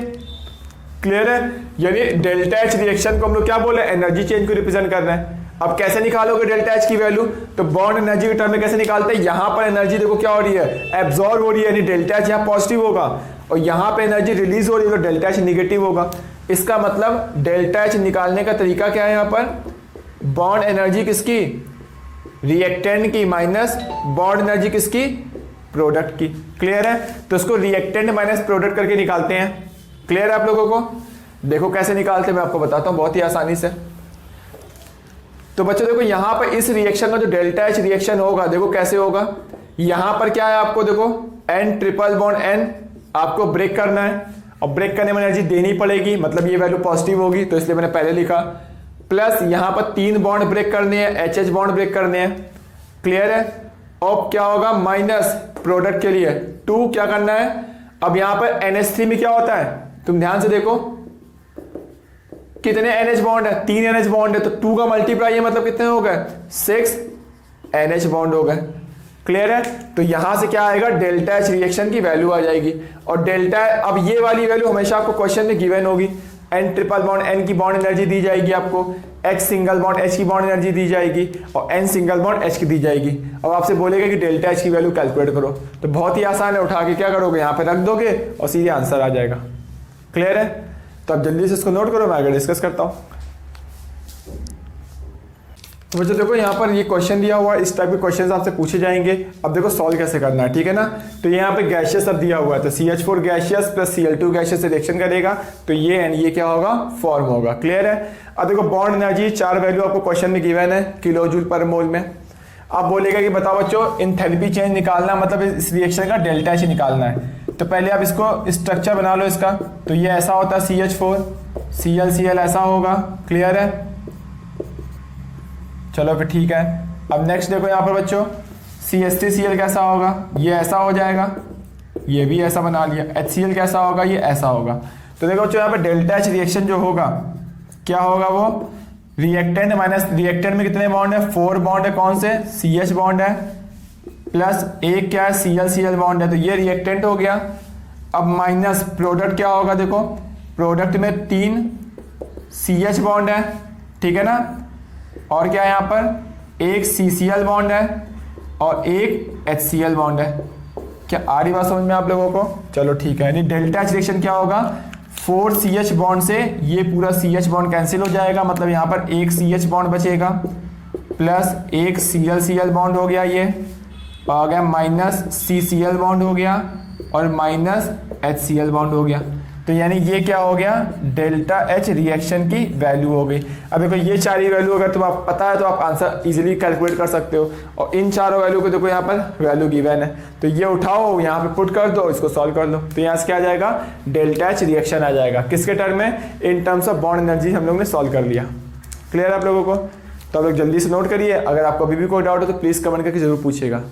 S1: क्लियर है? यानी डेल्टा एच रिएक्शन को हम लोग क्या बोले, एनर्जी चेंज को रिप्रेजेंट कर रहे हैं। अब कैसे निकालोगे डेल्टा एच की वैल्यू, तो बॉन्ड एनर्जी के टर्म में कैसे निकालते हैं, यहां पर एनर्जी देखो क्या हो रही है, एब्जॉर्ब हो रही है, यानी डेल्टा एच यहाँ पॉजिटिव होगा, और यहां पर एनर्जी रिलीज हो रही है तो डेल्टा एच निगेटिव होगा। इसका मतलब डेल्टा एच निकालने का तरीका क्या है, यहाँ पर बॉन्ड एनर्जी किसकी, रिएक्टेंट की, माइनस बॉन्ड एनर्जी किसकी, प्रोडक्ट की। क्लियर है? तो इसको रिएक्टेंट माइनस प्रोडक्ट करके निकालते हैं। क्लियर है आप लोगों को? देखो कैसे निकालते हैं, मैं आपको बताता हूं बहुत ही आसानी से। तो बच्चों देखो यहां पर इस रिएक्शन का जो डेल्टा एच रिएक्शन होगा, देखो कैसे होगा, यहां पर क्या है आपको देखो N ट्रिपल बॉन्ड N आपको ब्रेक करना है, और ब्रेक करने में एनर्जी देनी पड़ेगी, मतलब ये वैल्यू पॉजिटिव होगी, तो इसलिए मैंने पहले लिखा। प्लस यहां पर 3 बॉन्ड ब्रेक करने हैं, HH बॉन्ड ब्रेक करने हैं। क्लियर है? अब क्या होगा, माइनस प्रोडक्ट के लिए 2 क्या करना है। अब यहां पर NH3 में क्या होता है, तुम ध्यान से देखो कितने NH बॉन्ड है, 3 NH बॉन्ड है, तो 2 का मल्टीप्लाई है मतलब कितने हो गए, 6 NH बॉन्ड हो गए। क्लियर है? तो यहां से क्या आएगा, डेल्टा एच रिएक्शन की वैल्यू आ जाएगी। और डेल्टा, अब ये वाली वैल्यू हमेशा आपको क्वेश्चन में गिवन होगी। N ट्रिपल बॉन्ड N की बॉन्ड एनर्जी दी जाएगी आपको, H सिंगल बॉन्ड H की बॉन्ड एनर्जी दी जाएगी, और N सिंगल बॉन्ड H की दी जाएगी। अब आपसे बोलेगा कि डेल्टा एच की वैल्यू कैलकुलेट करो, तो बहुत ही आसान है, उठा के क्या करोगे, यहाँ पे रख दोगे और सीधे आंसर आ जाएगा। क्लियर है? तो अब जल्दी से इसको नोट करो, मैं आगे डिस्कस करता हूँ। तो बच्चों देखो यहाँ पर ये क्वेश्चन दिया हुआ है, इस टाइप के क्वेश्चंस आपसे पूछे जाएंगे। अब देखो सॉल्व कैसे करना है, ठीक है ना। तो यहाँ पे गैशियस अब दिया हुआ है, तो CH4 gaseous plus Cl2 gaseous से रिएक्शन करेगा, तो ये एंड ये क्या होगा, फॉर्म होगा। क्लियर है? अब देखो बॉन्ड एनर्जी 4 वैल्यू आपको क्वेश्चन में गिवन है किलोजूल पर मोल में। अब बोलेगा कि बताओ बच्चों इंथैल्पी चेंज निकालना, मतलब इस रिएक्शन का डेल्टा एच निकालना है। तो पहले आप इसको स्ट्रक्चर बना लो इसका, तो ये ऐसा होता है CH4 Cl ऐसा होगा। क्लियर है? चलो फिर ठीक है। अब नेक्स्ट देखो यहाँ पर बच्चों CH3Cl कैसा होगा, ये ऐसा हो जाएगा, ये भी ऐसा बना लिया। HCl कैसा होगा, ये ऐसा होगा। तो देखो बच्चों यहाँ पर डेल्टा एच रिएक्शन जो होगा क्या होगा, वो रिएक्टेंट माइनस रिएक्टेंट में कितने बॉन्ड है, 4 बॉन्ड है, कौन से, CH बॉन्ड है, प्लस एक क्या है, Cl बॉन्ड है, तो ये रिएक्टेंट हो गया। अब माइनस प्रोडक्ट क्या होगा, देखो प्रोडक्ट में 3 CH बॉन्ड है, ठीक है ना, और क्या है यहाँ पर एक CCl बॉन्ड है और एक HCl बॉन्ड है। क्या आ रही बात समझ में आप लोगों को? चलो ठीक है। यानी डेल्टा एच रिएक्शन क्या होगा, 4 CH बॉन्ड से ये पूरा CH बॉन्ड कैंसिल हो जाएगा, मतलब यहाँ पर एक CH बॉन्ड बचेगा, प्लस एक Cl बॉन्ड हो गया, ये आ गया, माइनस CCl बॉन्ड हो गया, और माइनस HCl बॉन्ड हो गया। तो यानी ये क्या हो गया, डेल्टा एच रिएक्शन की वैल्यू हो गई। अब देखो ये 4 ही वैल्यू अगर तुम्हें पता है तो आप आंसर इजीली कैलकुलेट कर सकते हो, और इन चारों वैल्यू को देखो यहाँ पर वैल्यू गिवन है, तो ये उठाओ यहाँ पे पुट कर दो, इसको सॉल्व कर लो, तो यहाँ से क्या आ जाएगा, डेल्टा एच रिएक्शन आ जाएगा। किसके टर्म में, in terms of bond energy हम लोग ने सॉल्व कर लिया। क्लियर है आप लोगों को? तो आप लोग जल्दी से नोट करिए, अगर आपको अभी भी कोई डाउट हो तो प्लीज़ कमेंट करके जरूर पूछिएगा।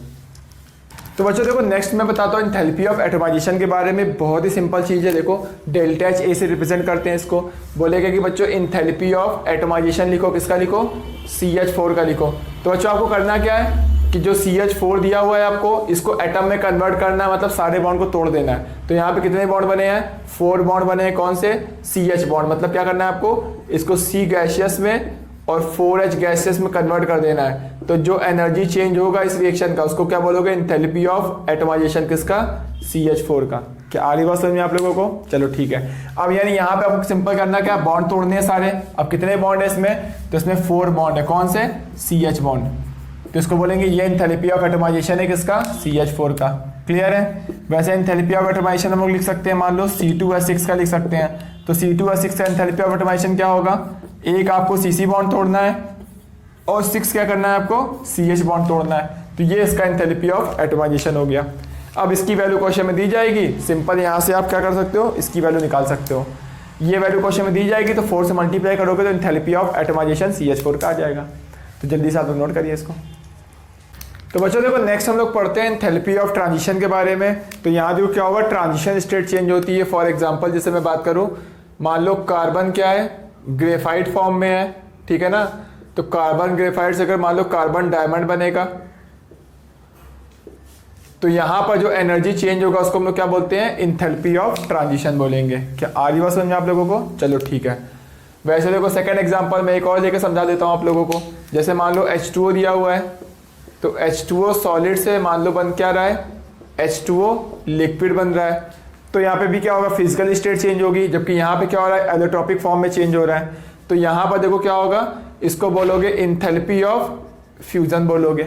S1: तो बच्चों देखो नेक्स्ट मैं बताता हूँ इंथैल्पी ऑफ एटमाइजेशन के बारे में। बहुत ही सिंपल चीज़ है, देखो डेल्टा एच ए से रिप्रेजेंट करते हैं इसको। बोलेगा कि बच्चों इंथैल्पी ऑफ एटमाइजेशन लिखो, किसका लिखो, CH4 का लिखो। तो बच्चों आपको करना क्या है, कि जो CH4 दिया हुआ है आपको, इसको एटम में कन्वर्ट करना है, मतलब सारे बॉन्ड को तोड़ देना है। तो यहाँ पे कितने बॉन्ड बने हैं? 4 बॉन्ड बने हैं। कौन से? CH bond. मतलब क्या करना है आपको? इसको C गैसियस में और 4H गैसियस में कन्वर्ट कर देना है। तो जो एनर्जी चेंज होगा इस रिएक्शन का, उसको क्या बोलोगे? Enthalpy of atomization. किसका? CH4 का। क्या आ रही बात समझ में आप लोगों को? चलो ठीक है। अब यानी यहाँ पे आपको सिंपल करना क्या? बॉन्ड तोड़ने हैं सारे। अब कितने बॉन्ड है इसमें? तो इसमें 4 बॉन्ड है। कौन से? CH bond. तो इसको बोलेंगे ये एंथैल्पी ऑफ एटमाइजेशन है। किसका? CH4 का। क्लियर है? वैसे एंथैल्पी ऑफ एटमाइजेशन हम लोग लिख सकते हैं, मान लो C2H6 का लिख सकते हैं। तो C2H6 का एंथैल्पी ऑफ एटमाइजेशन क्या होगा? एक आपको CC बॉन्ड तोड़ना है और 6 क्या करना है आपको? CH बॉन्ड तोड़ना है। तो ये इसका एंथैल्पी ऑफ एटमाइजेशन हो गया। अब इसकी वैल्यू क्वेश्चन में दी जाएगी। सिंपल यहाँ से आप क्या कर सकते हो? इसकी वैल्यू निकाल सकते हो। ये वैल्यू क्वेश्चन में दी जाएगी तो 4 से मल्टीप्लाई करोगे तो एंथैल्पी ऑफ एटमाइजेशन CH4 का आ जाएगा। तो जल्दी से आप लोग नोट करिए इसको। तो बच्चों देखो नेक्स्ट हम लोग पढ़ते हैं एंथैल्पी ऑफ ट्रांजिशन के बारे में। तो यहाँ देखो क्या होगा? ट्रांजिशन स्टेट चेंज होती है। फॉर एग्जांपल जैसे मैं बात करूँ, मान लो कार्बन क्या है? ग्रेफाइट फॉर्म में है, ठीक है ना? तो कार्बन ग्रेफाइट से अगर मान लो कार्बन डायमंड बनेगा, तो यहां पर जो एनर्जी चेंज होगा उसको हम लोग क्या बोलते हैं? एंथैल्पी ऑफ ट्रांजिशन बोलेंगे। क्या आ रही बात समझ में आप लोगों को? चलो ठीक है। वैसे देखो सेकंड एग्जांपल में एक और लेके समझा देता हूं आप लोगों को। जैसे मान लो H2O दिया हुआ है, तो H2O सॉलिड से मान लो बन क्या रहा है? H2O लिक्विड बन रहा है। तो यहाँ पे भी क्या होगा? फिजिकल स्टेट चेंज होगी, जबकि यहाँ पे क्या हो रहा है? एलोट्रॉपिक फॉर्म में चेंज हो रहा है। तो यहाँ पर देखो क्या होगा? इसको बोलोगे एंथैल्पी ऑफ फ्यूजन बोलोगे।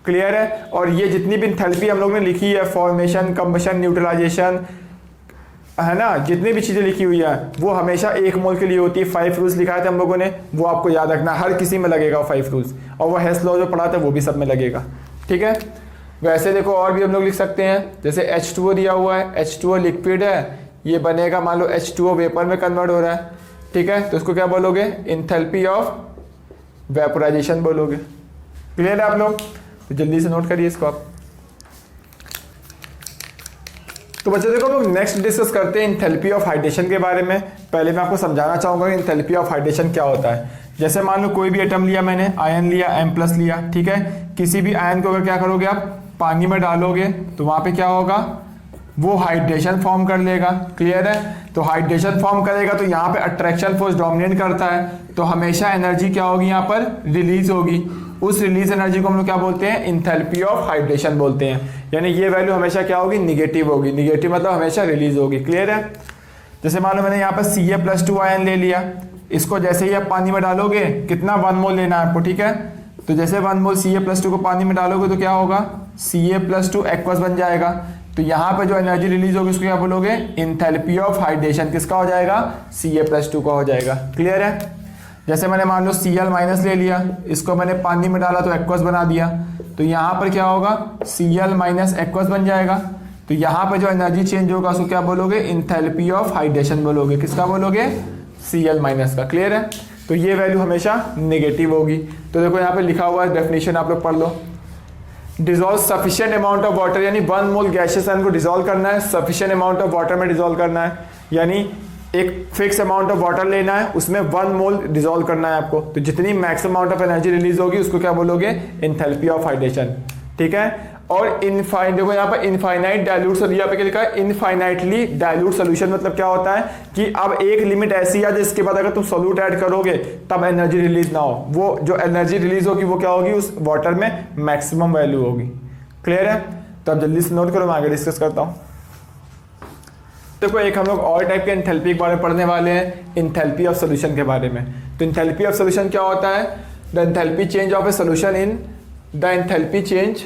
S1: क्लियर है? और ये जितनी भी एंथैल्पी हम लोग ने लिखी है, फॉर्मेशन, कंबशन, न्यूट्रलाइजेशन, है ना, जितनी भी चीज़ें लिखी हुई है वो हमेशा 1 मोल के लिए होती है। 5 रूल्स लिखाए थे हम लोगों ने, वो आपको याद रखना, हर किसी में लगेगा 5 रूल्स। और वो हेस लॉ जो पढ़ा था वो भी सब में लगेगा। ठीक है? वैसे देखो और भी हम लोग लिख सकते हैं। जैसे H2O दिया हुआ है, H2O लिक्विड है, ये बनेगा मान लो H2O वेपर में कन्वर्ट हो रहा है। ठीक है? तो इसको क्या बोलोगे? एंथैल्पी ऑफ वेपोराइजेशन बोलोगे। क्लियर है आप लोग? तो जल्दी से नोट करिए इसको आप। तो बच्चों देखो हम नेक्स्ट डिस्कस करते हैं एंथैल्पी ऑफ हाइड्रेशन के बारे में। पहले मैं आपको समझाना चाहूंगा कि एंथैल्पी ऑफ हाइड्रेशन क्या होता है। जैसे मान लो कोई भी एटम लिया मैंने, आयन लिया, M+ लिया, ठीक है? किसी भी आयन को अगर क्या करोगे आप? पानी में डालोगे तो वहां पे क्या होगा? वो हाइड्रेशन फॉर्म कर लेगा। क्लियर है? तो हाइड्रेशन फॉर्म करेगा तो यहाँ पे अट्रैक्शन फोर्स डोमिनेट करता है, तो हमेशा एनर्जी क्या होगी? यहाँ पर रिलीज होगी। उस रिलीज एनर्जी को हम लोग क्या बोलते हैं? एंथैल्पी ऑफ हाइड्रेशन बोलते हैं। यानी ये वैल्यू हमेशा क्या होगी? निगेटिव होगी। निगेटिव मतलब हमेशा रिलीज होगी। क्लियर है? जैसे मान लो मैंने यहाँ पर Ca+2 आयन ले लिया, इसको जैसे ही आप पानी में डालोगे, कितना 1 मोल लेना है आपको, ठीक है? तो जैसे 1 मोल Ca+2 को पानी में डालोगे तो क्या होगा? Ca+2 एक्वस बन जाएगा। तो यहाँ पे जो एनर्जी रिलीज होगी उसको क्या बोलोगे? Enthalpy of hydration. किसका हो जाएगा? Ca+2 का हो जाएगा। क्लियर है? जैसे मैंने मान लो Cl- ले लिया, इसको मैंने पानी में डाला तो एक्वस बना दिया, तो यहाँ पर क्या होगा? Cl- एक्वस बन जाएगा। तो यहाँ पे जो एनर्जी चेंज होगा उसको क्या बोलोगे? एंथैल्पी ऑफ हाइड्रेशन बोलोगे। किसका बोलोगे? Cl- का। क्लियर है? तो ये वैल्यू हमेशा नेगेटिव होगी। तो देखो यहाँ पे लिखा हुआ है, डेफिनेशन आप लोग पढ़ लो। Dissolve sufficient amount of water, यानी 1 मोल गैसियस आयन को डिजोल्व करना है, सफिशिएंट अमाउंट ऑफ वाटर में डिजोल्व करना है। यानी एक फिक्स अमाउंट ऑफ वाटर लेना है, उसमें 1 मोल डिजोल्व करना है आपको। तो जितनी maximum amount of energy release होगी उसको क्या बोलोगे? Enthalpy of hydration. ठीक है? और देखो यहाँ पर इनफाइनाइट डाइल्यूट, यहाँ पे क्या लिखा है? Infinitely dilute solution. मतलब क्या होता है कि अब एक लिमिट ऐसी है जिसके बाद अगर तुम सोल्यूट ऐड करोगे तब एनर्जी रिलीज ना हो। वो जो एनर्जी रिलीज होगी वो क्या होगी? उस वाटर में मैक्सिमम वैल्यू होगी। क्लियर है? तो अब जल्दी से नोट करो, मैं आगे डिस्कस करता हूँ। देखो एक हम लोग और टाइप के एंथैल्पी के बारे में पढ़ने वाले हैं, एंथैल्पी ऑफ सॉल्यूशन के बारे में। तो एंथैल्पी ऑफ सॉल्यूशन क्या होता है? The enthalpy change of A solution in the enthalpy change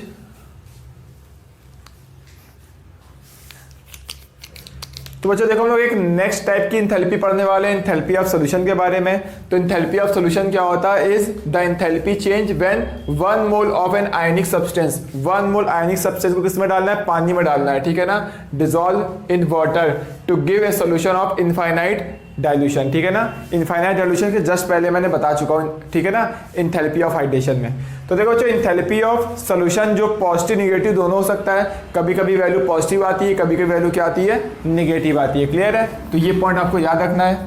S1: तो बच्चों देखो हम लोग एक नेक्स्ट टाइप की एंथैल्पी पढ़ने वाले हैं, एंथैल्पी ऑफ सॉल्यूशन के बारे में। तो एंथैल्पी ऑफ सॉल्यूशन क्या होता है? Is the enthalpy change when 1 mole of an ionic substance, 1 mole ionic substance को किस में डालना है? पानी में डालना है। ठीक है ना? Dissolve in water to give a solution of infinite dilution. ठीक है ना? इनफाइनाइट डाइल्यूशन के जस्ट पहले मैंने बता चुका हूँ। ठीक है ना? एंथैल्पी ऑफ हाइड्रेशन में। तो देखो जो एंथैल्पी ऑफ सॉल्यूशन जो पॉजिटिव निगेटिव दोनों हो सकता है। कभी कभी वैल्यू पॉजिटिव आती है, कभी कभी वैल्यू क्या आती है? निगेटिव आती है। क्लियर है? तो ये पॉइंट आपको याद रखना है।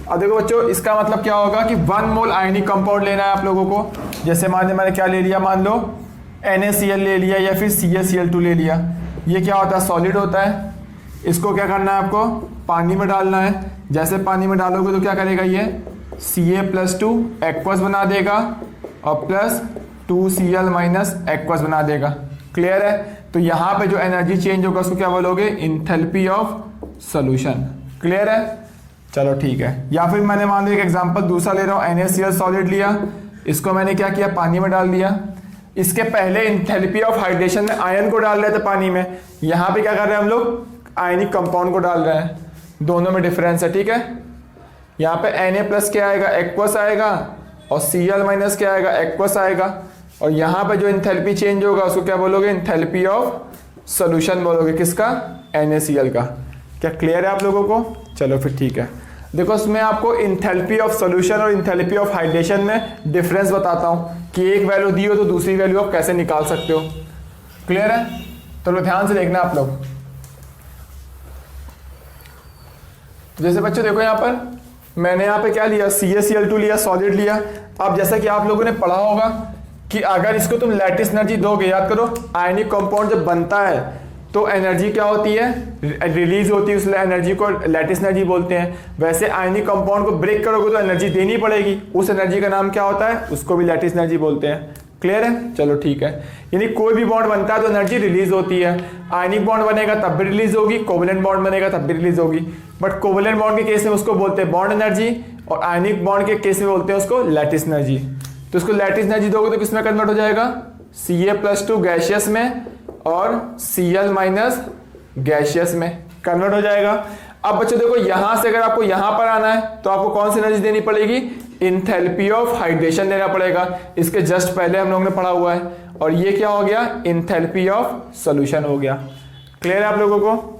S1: अब देखो बच्चों इसका मतलब क्या होगा कि 1 मोल आयनिक कंपाउंड लेना है आप लोगों को। जैसे मैंने क्या ले लिया? मान लो NaCl ले लिया या फिर CaCl2 ले लिया, ये क्या होता है, सॉलिड होता है। इसको क्या करना है, आपको पानी में डालना है। जैसे पानी में डालोगे तो क्या करेगा, ये Ca+2 एक्वस बना देगा और प्लस 2Cl- एक्वस बना देगा। क्लियर है। तो यहाँ पे जो एनर्जी चेंज होगा उसको क्या बोलोगे, इंथैल्पी ऑफ सॉल्यूशन। क्लियर है। चलो ठीक है। या फिर मैंने मान लो एक एग्जांपल दूसरा ले रहा हूँ, NaCl सॉलिड लिया, इसको मैंने क्या किया, पानी में डाल दिया। इसके पहले इंथैल्पी ऑफ हाइड्रेशन में आयन को डाल रहे थे पानी में, यहाँ पे क्या कर रहे हैं हम लोग, आयनिक कंपाउंड को डाल रहे हैं। दोनों में डिफरेंस है, ठीक है। यहाँ पे Na+ क्या आएगा, एक्वस आएगा, और Cl- क्या आएगा, एक्वस आएगा। और यहाँ पे जो इंथैल्पी चेंज होगा उसको क्या बोलोगे, इंथैल्पी ऑफ सॉल्यूशन बोलोगे। किसका, NaCl का। क्या क्लियर है आप लोगों को। चलो फिर ठीक है। देखो इसमें आपको इंथैल्पी ऑफ सॉल्यूशन और इंथैल्पी ऑफ हाइड्रेशन में डिफरेंस बताता हूँ कि एक वैल्यू दी हो तो दूसरी वैल्यू आप कैसे निकाल सकते हो। क्लियर है। तो ध्यान से देखना आप लोग। जैसे बच्चों देखो यहाँ पर मैंने यहाँ पे क्या लिया, CaCl2 लिया, सॉलिड लिया। अब जैसा कि आप लोगों ने पढ़ा होगा कि अगर इसको तुम लैटिस एनर्जी दोगे, याद करो आयनिक कंपाउंड जब बनता है तो एनर्जी क्या होती है, रिलीज होती है, उस एनर्जी को लैटिस एनर्जी बोलते हैं। वैसे आयनिक कंपाउंड को ब्रेक करोगे तो एनर्जी देनी पड़ेगी, उस एनर्जी का नाम क्या होता है, उसको भी लैटिस एनर्जी बोलते हैं। क्लियर है। चलो ठीक है। यानी कोई भी बॉन्ड बनता है तो एनर्जी रिलीज होती है। आयनिक बॉन्ड बनेगा तब भी रिलीज होगी, कोवेलेंट बॉन्ड बनेगा तब भी रिलीज होगी। बट कोवेलेंट बॉन्ड के केस में उसको बोलते हैं बॉन्ड एनर्जी, और आयनिक बॉन्ड के केस में बोलते हैं उसको लैटिस एनर्जी। तो उसको लैटिस एनर्जी दोगे तो किसमें कन्वर्ट हो जाएगा, Ca+2 गैसियस में और Cl- गैसियस में कन्वर्ट हो जाएगा। अब बच्चों देखो यहां से अगर आपको यहां पर आना है तो आपको कौन सी एनर्जी देनी पड़ेगी, इंथैल्पी ऑफ हाइड्रेशन देना पड़ेगा। इसके जस्ट पहले हम लोगों ने पढ़ा हुआ है। और ये क्या हो गया, इंथैल्पी ऑफ सॉल्यूशन हो गया। क्लियर है आप लोगों को,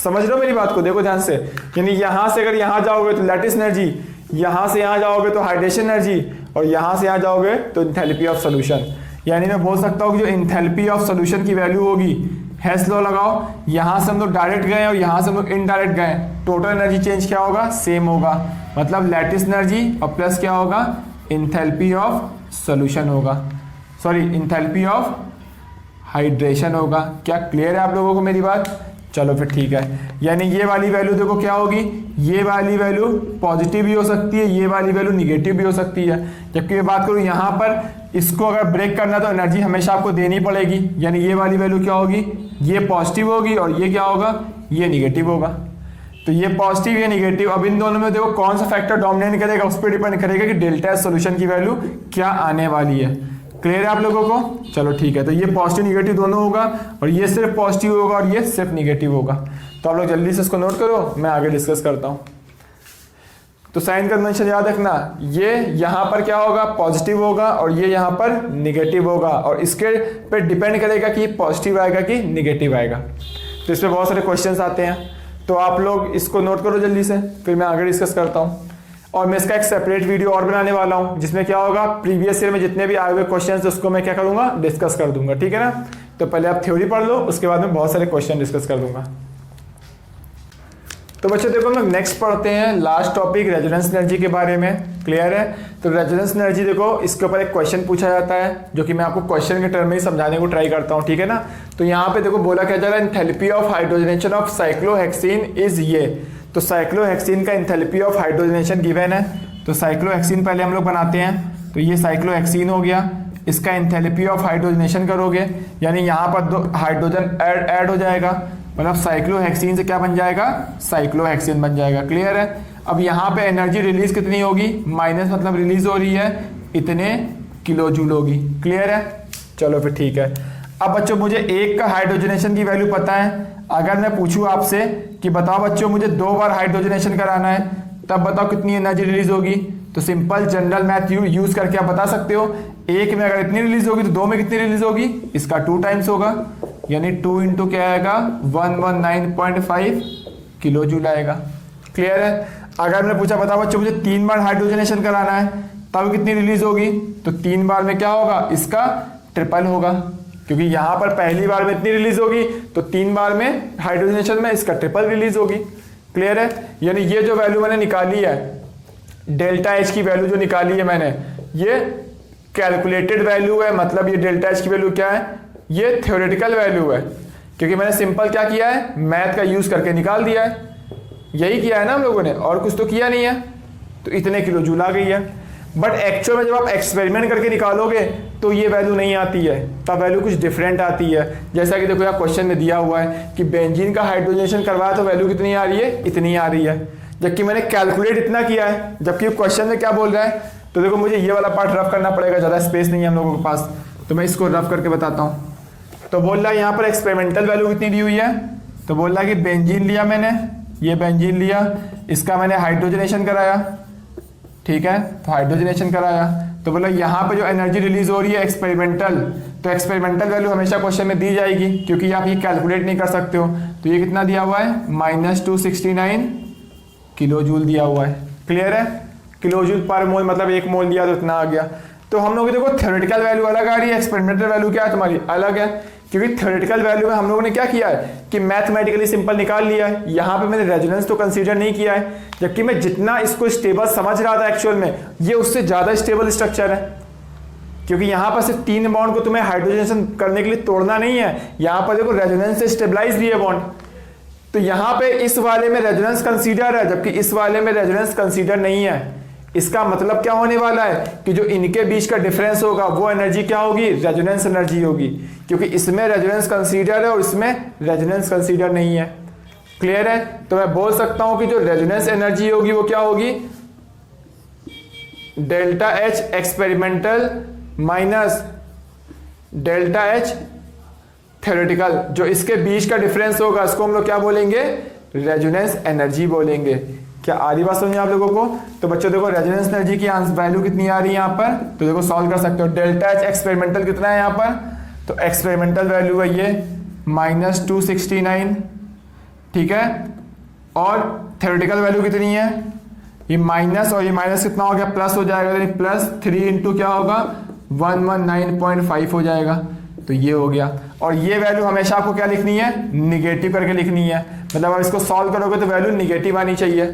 S1: समझ रहे हो मेरी बात को। देखो ध्यान से, यानी यहां से अगर यहां जाओगे तो लैटिस एनर्जी, यहां से यहां जाओगे तो हाइड्रेशन एनर्जी, और यहां से यहां जाओगे तो इंथैल्पी ऑफ सॉल्यूशन। यानी मैं बोल सकता हूं कि जो इंथैल्पी ऑफ सॉल्यूशन की वैल्यू होगी, हेस लॉ लगाओ, यहां से हम लोग डायरेक्ट गए और यहां से हम लोग इनडायरेक्ट गए, टोटल एनर्जी चेंज क्या होगा, सेम होगा। मतलब लैटिस एनर्जी और प्लस क्या होगा, इंथैल्पी ऑफ सॉल्यूशन होगा, सॉरी इंथैल्पी ऑफ हाइड्रेशन होगा। क्या क्लियर है आप लोगों को मेरी बात। चलो फिर ठीक है। यानी ये वाली वैल्यू देखो क्या होगी, ये वाली वैल्यू पॉजिटिव भी हो सकती है, ये वाली वैल्यू निगेटिव भी हो सकती है। जबकि मैं बात करूं यहाँ पर, इसको अगर ब्रेक करना तो एनर्जी हमेशा आपको देनी पड़ेगी। यानी ये वाली वैल्यू क्या होगी, ये पॉजिटिव होगी और ये क्या होगा, ये निगेटिव होगा। तो ये पॉजिटिव, ये निगेटिव। अब इन दोनों में देखो कौन सा फैक्टर डोमिनेट करेगा, उस पर डिपेंड करेगा कि डेल्टा एस सॉल्यूशन की वैल्यू क्या आने वाली है। क्लियर है आप लोगों को। चलो ठीक है। तो ये पॉजिटिव निगेटिव दोनों होगा, और ये सिर्फ पॉजिटिव होगा और ये सिर्फ निगेटिव होगा। तो आप लोग जल्दी से इसको नोट करो, मैं आगे डिस्कस करता हूं। तो साइन कन्वेंशन याद रखना, ये यहां पर क्या होगा, पॉजिटिव होगा, और ये यहां पर निगेटिव होगा, और इसके पे डिपेंड करेगा कि पॉजिटिव आएगा कि निगेटिव आएगा। तो इस पर बहुत सारे क्वेश्चंस आते हैं, तो आप लोग इसको नोट करो जल्दी से, फिर मैं आगे डिस्कस करता हूं। और मैं इसका एक सेपरेट वीडियो और बनाने वाला हूं, जिसमें क्या होगा, प्रीवियस ईयर में जितने भी आए हुए क्वेश्चंस उसको मैं क्या करूंगा, डिस्कस कर दूंगा। ठीक है ना। तो पहले आप थ्योरी पढ़ लो, उसके बाद में बहुत सारे क्वेश्चन डिस्कस कर दूंगा। तो बच्चों देखो हम लोग नेक्स्ट पढ़ते हैं लास्ट टॉपिक, रेजोनेंस एनर्जी के बारे में। क्लियर है। तो रेजोनेंस एनर्जी देखो, इसके ऊपर एक क्वेश्चन पूछा जाता है, जो कि मैं आपको क्वेश्चन के टर्म में ही समझाने को ट्राई करता हूँ। ठीक है ना। तो यहाँ पे देखो बोला क्या जा रहा है, enthalpy of hydrogenation of cyclohexene is ये। तो साइक्लोहेक्सीन का एंथैल्पी ऑफ हाइड्रोजनेशन गिवन है। तो साइक्लोहेक्सीन पहले हम लोग बनाते हैं। तो ये साइक्लोहेक्सीन हो गया, इसका एंथैल्पी ऑफ हाइड्रोजनेशन करोगे, यानी यहाँ पर दो हाइड्रोजन ऐड हो जाएगा, मतलब साइक्लोहेक्सीन से क्या बन जाएगा, साइक्लोहेक्सीन बन जाएगा। क्लियर है। अब यहाँ पे एनर्जी रिलीज कितनी होगी, माइनस मतलब रिलीज हो रही है इतने किलो जूल होगी। क्लियर है। चलो फिर ठीक है। अब बच्चों मुझे एक का हाइड्रोजनेशन की वैल्यू पता है। अगर मैं पूछूं आपसे कि बताओ बच्चों मुझे 2 बार हाइड्रोजनेशन कराना है, तब बताओ कितनी एनर्जी रिलीज होगी। तो सिंपल जनरल मैथ यूज करके आप बता सकते हो, एक में अगर इतनी रिलीज होगी तो 2 में कितनी रिलीज होगी, इसका 2 टाइम्स होगा, यानी 2 इंटू क्या आएगा, 119.5 किलो जूल आएगा। क्लियर है। अगर मैंने पूछा बताओ बच्चों मुझे 3 बार हाइड्रोजनेशन कराना है, तब कितनी रिलीज होगी, तो 3 बार में क्या होगा, इसका ट्रिपल होगा, क्योंकि यहां पर पहली बार में इतनी रिलीज होगी, तो 3 बार में हाइड्रोजनेशन में इसका ट्रिपल रिलीज होगी। क्लियर है। यानी ये जो वैल्यू मैंने निकाली है, डेल्टा एच की वैल्यू जो निकाली है मैंने, ये कैलकुलेटेड वैल्यू है, मतलब ये डेल्टा एच की वैल्यू क्या है, ये थ्योरेटिकल वैल्यू है, क्योंकि मैंने सिंपल क्या किया है, मैथ का यूज करके निकाल दिया है, यही किया है ना हम लोगों ने, और कुछ तो किया नहीं है। तो इतने किलो जूल आ गई है। बट एक्चुअल में जब आप एक्सपेरिमेंट करके निकालोगे तो ये वैल्यू नहीं आती है, तब वैल्यू कुछ डिफरेंट आती है। जैसा कि देखो यहाँ क्वेश्चन में दिया हुआ है कि बेंजीन का हाइड्रोजनेशन करवाया तो वैल्यू कितनी आ रही है, इतनी आ रही है, जबकि मैंने कैलकुलेट इतना किया है, जबकि क्वेश्चन में क्या बोल रहा है। तो देखो मुझे ये वाला पार्ट रफ करना पड़ेगा, ज़्यादा स्पेस नहीं है हम लोगों के पास, तो मैं इसको रफ करके बताता हूँ। तो बोल रहा है यहाँ पर एक्सपेरिमेंटल वैल्यू कितनी दी हुई है, तो बोल रहा है कि बेंजीन लिया मैंने, ये बेंजीन लिया, इसका मैंने हाइड्रोजनेशन कराया, ठीक है, तो हाइड्रोजनेशन कराया, तो बोला यहाँ पे जो एनर्जी रिलीज हो रही है एक्सपेरिमेंटल, तो एक्सपेरिमेंटल वैल्यू हमेशा क्वेश्चन में दी जाएगी, क्योंकि आप ये कैलकुलेट नहीं कर सकते हो। तो ये कितना दिया हुआ है, -269 किलो जूल दिया हुआ है। क्लियर है, किलो जूल पर मोल, मतलब 1 मोल दिया तो इतना आ गया। तो हम लोग देखो थ्योरेटिकल वैल्यू अलग आ रही है, एक्सपेरिमेंटल वैल्यू क्या है तुम्हारी, अलग है, क्योंकि थ्योरेटिकल वैल्यू में हम लोगों ने क्या किया है कि मैथमेटिकली सिंपल निकाल लिया है। यहाँ पे मैंने रेजोनेंस तो कंसीडर नहीं किया है, जबकि मैं जितना इसको स्टेबल समझ रहा था एक्चुअल में, ये उससे ज़्यादा स्टेबल स्ट्रक्चर है, क्योंकि यहाँ पर सिर्फ 3 बॉन्ड को तुम्हें हाइड्रोजनेशन करने के लिए तोड़ना नहीं है, यहाँ पर देखो रेजोनेंस से स्टेबलाइज भी है बॉन्ड। तो यहाँ पे इस वाले में रेजोनेंस कंसीडर है, जबकि इस वाले में रेजोनेंस कंसीडर नहीं है। इसका मतलब क्या होने वाला है कि जो इनके बीच का डिफरेंस होगा वो एनर्जी क्या होगी, रेजोनेंस एनर्जी होगी, क्योंकि इसमें रेजोनेंस कंसीडर है और इसमें रेजोनेंस कंसीडर नहीं है। क्लियर है, तो मैं बोल सकता हूं कि जो रेजोनेंस एनर्जी होगी वो क्या होगी, delta H experimental minus delta H theoretical, जो इसके बीच का डिफरेंस होगा इसको हम लोग क्या बोलेंगे, रेजोनेंस एनर्जी बोलेंगे। क्या आ रही बात समझ में आप लोगों को। तो बच्चों देखो रेजोनेंस एनर्जी की वैल्यू कितनी आ रही है यहाँ पर, तो देखो सॉल्व कर सकते हो। डेल्टा एच एक्सपेरिमेंटल कितना है यहाँ पर, तो एक्सपेरिमेंटल वैल्यू है ये -269, ठीक है, और थ्योरेटिकल वैल्यू कितनी है, ये माइनस, और ये माइनस कितना हो गया, प्लस हो जाएगा, यानी +3 इंटू क्या होगा 119.5 हो जाएगा, तो ये हो गया। और ये वैल्यू हमेशा आपको क्या लिखनी है, निगेटिव करके लिखनी है, मतलब आप इसको सॉल्व करोगे तो वैल्यू निगेटिव आनी चाहिए,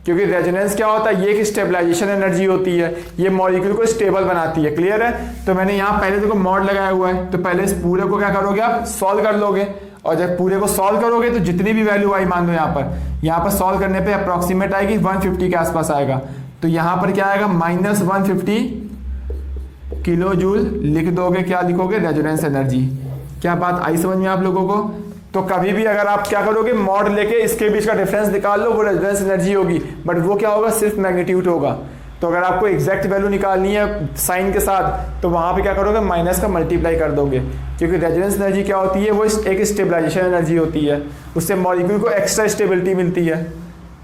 S1: क्योंकि रेजोनेंस क्या होता है, ये एक स्टेबलाइजेशन एनर्जी होती है, ये मॉलिक्यूल को स्टेबल बनाती है। क्लियर है, तो मैंने यहाँ पहले देखो मॉड लगाया हुआ है, तो पहले इस पूरे को क्या करोगे आप, सॉल्व कर लोगे, और जब पूरे को सॉल्व करोगे तो जितनी भी वैल्यू आई मान लो यहाँ पर सॉल्व करने पे अप्रॉक्सीमेट आएगी 150 के आसपास आएगा, तो यहाँ पर क्या आएगा -150 किलो जूल लिख दोगे, क्या लिखोगे, रेजोनेंस एनर्जी। क्या बात आई समझ में आप लोगों को। तो कभी भी अगर आप क्या करोगे, मॉड लेके इसके बीच का डिफरेंस निकाल लो, वो रेजोनेंस एनर्जी होगी, बट वो क्या होगा, सिर्फ मैग्नीट्यूड होगा। तो अगर आपको एग्जैक्ट वैल्यू निकालनी है साइन के साथ, तो वहां पे क्या करोगे, माइनस का मल्टीप्लाई कर दोगे, क्योंकि रेजोनेंस एनर्जी क्या होती है, वो एक स्टेबलाइजेशन एनर्जी होती है, उससे मॉलिक्यूल को एक्स्ट्रा स्टेबिलिटी मिलती है।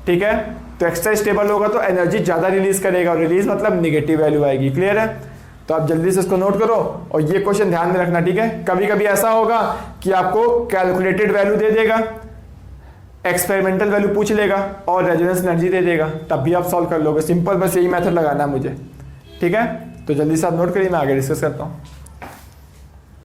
S1: ठीक है, तो एक्स्ट्रा स्टेबल होगा तो एनर्जी ज़्यादा रिलीज करेगा, और रिलीज मतलब निगेटिव वैल्यू आएगी। क्लियर है, तो आप जल्दी से इसको नोट करो और ये क्वेश्चन ध्यान में रखना। ठीक है, कभी कभी ऐसा होगा कि आपको कैलकुलेटेड वैल्यू दे देगा, एक्सपेरिमेंटल वैल्यू पूछ लेगा और रेजोनेंस एनर्जी दे देगा, तब भी आप सॉल्व कर लोगे। सिंपल, बस यही मेथड लगाना है मुझे। ठीक है, तो जल्दी से आप नोट करिए, मैं आगे डिस्कस करता हूँ।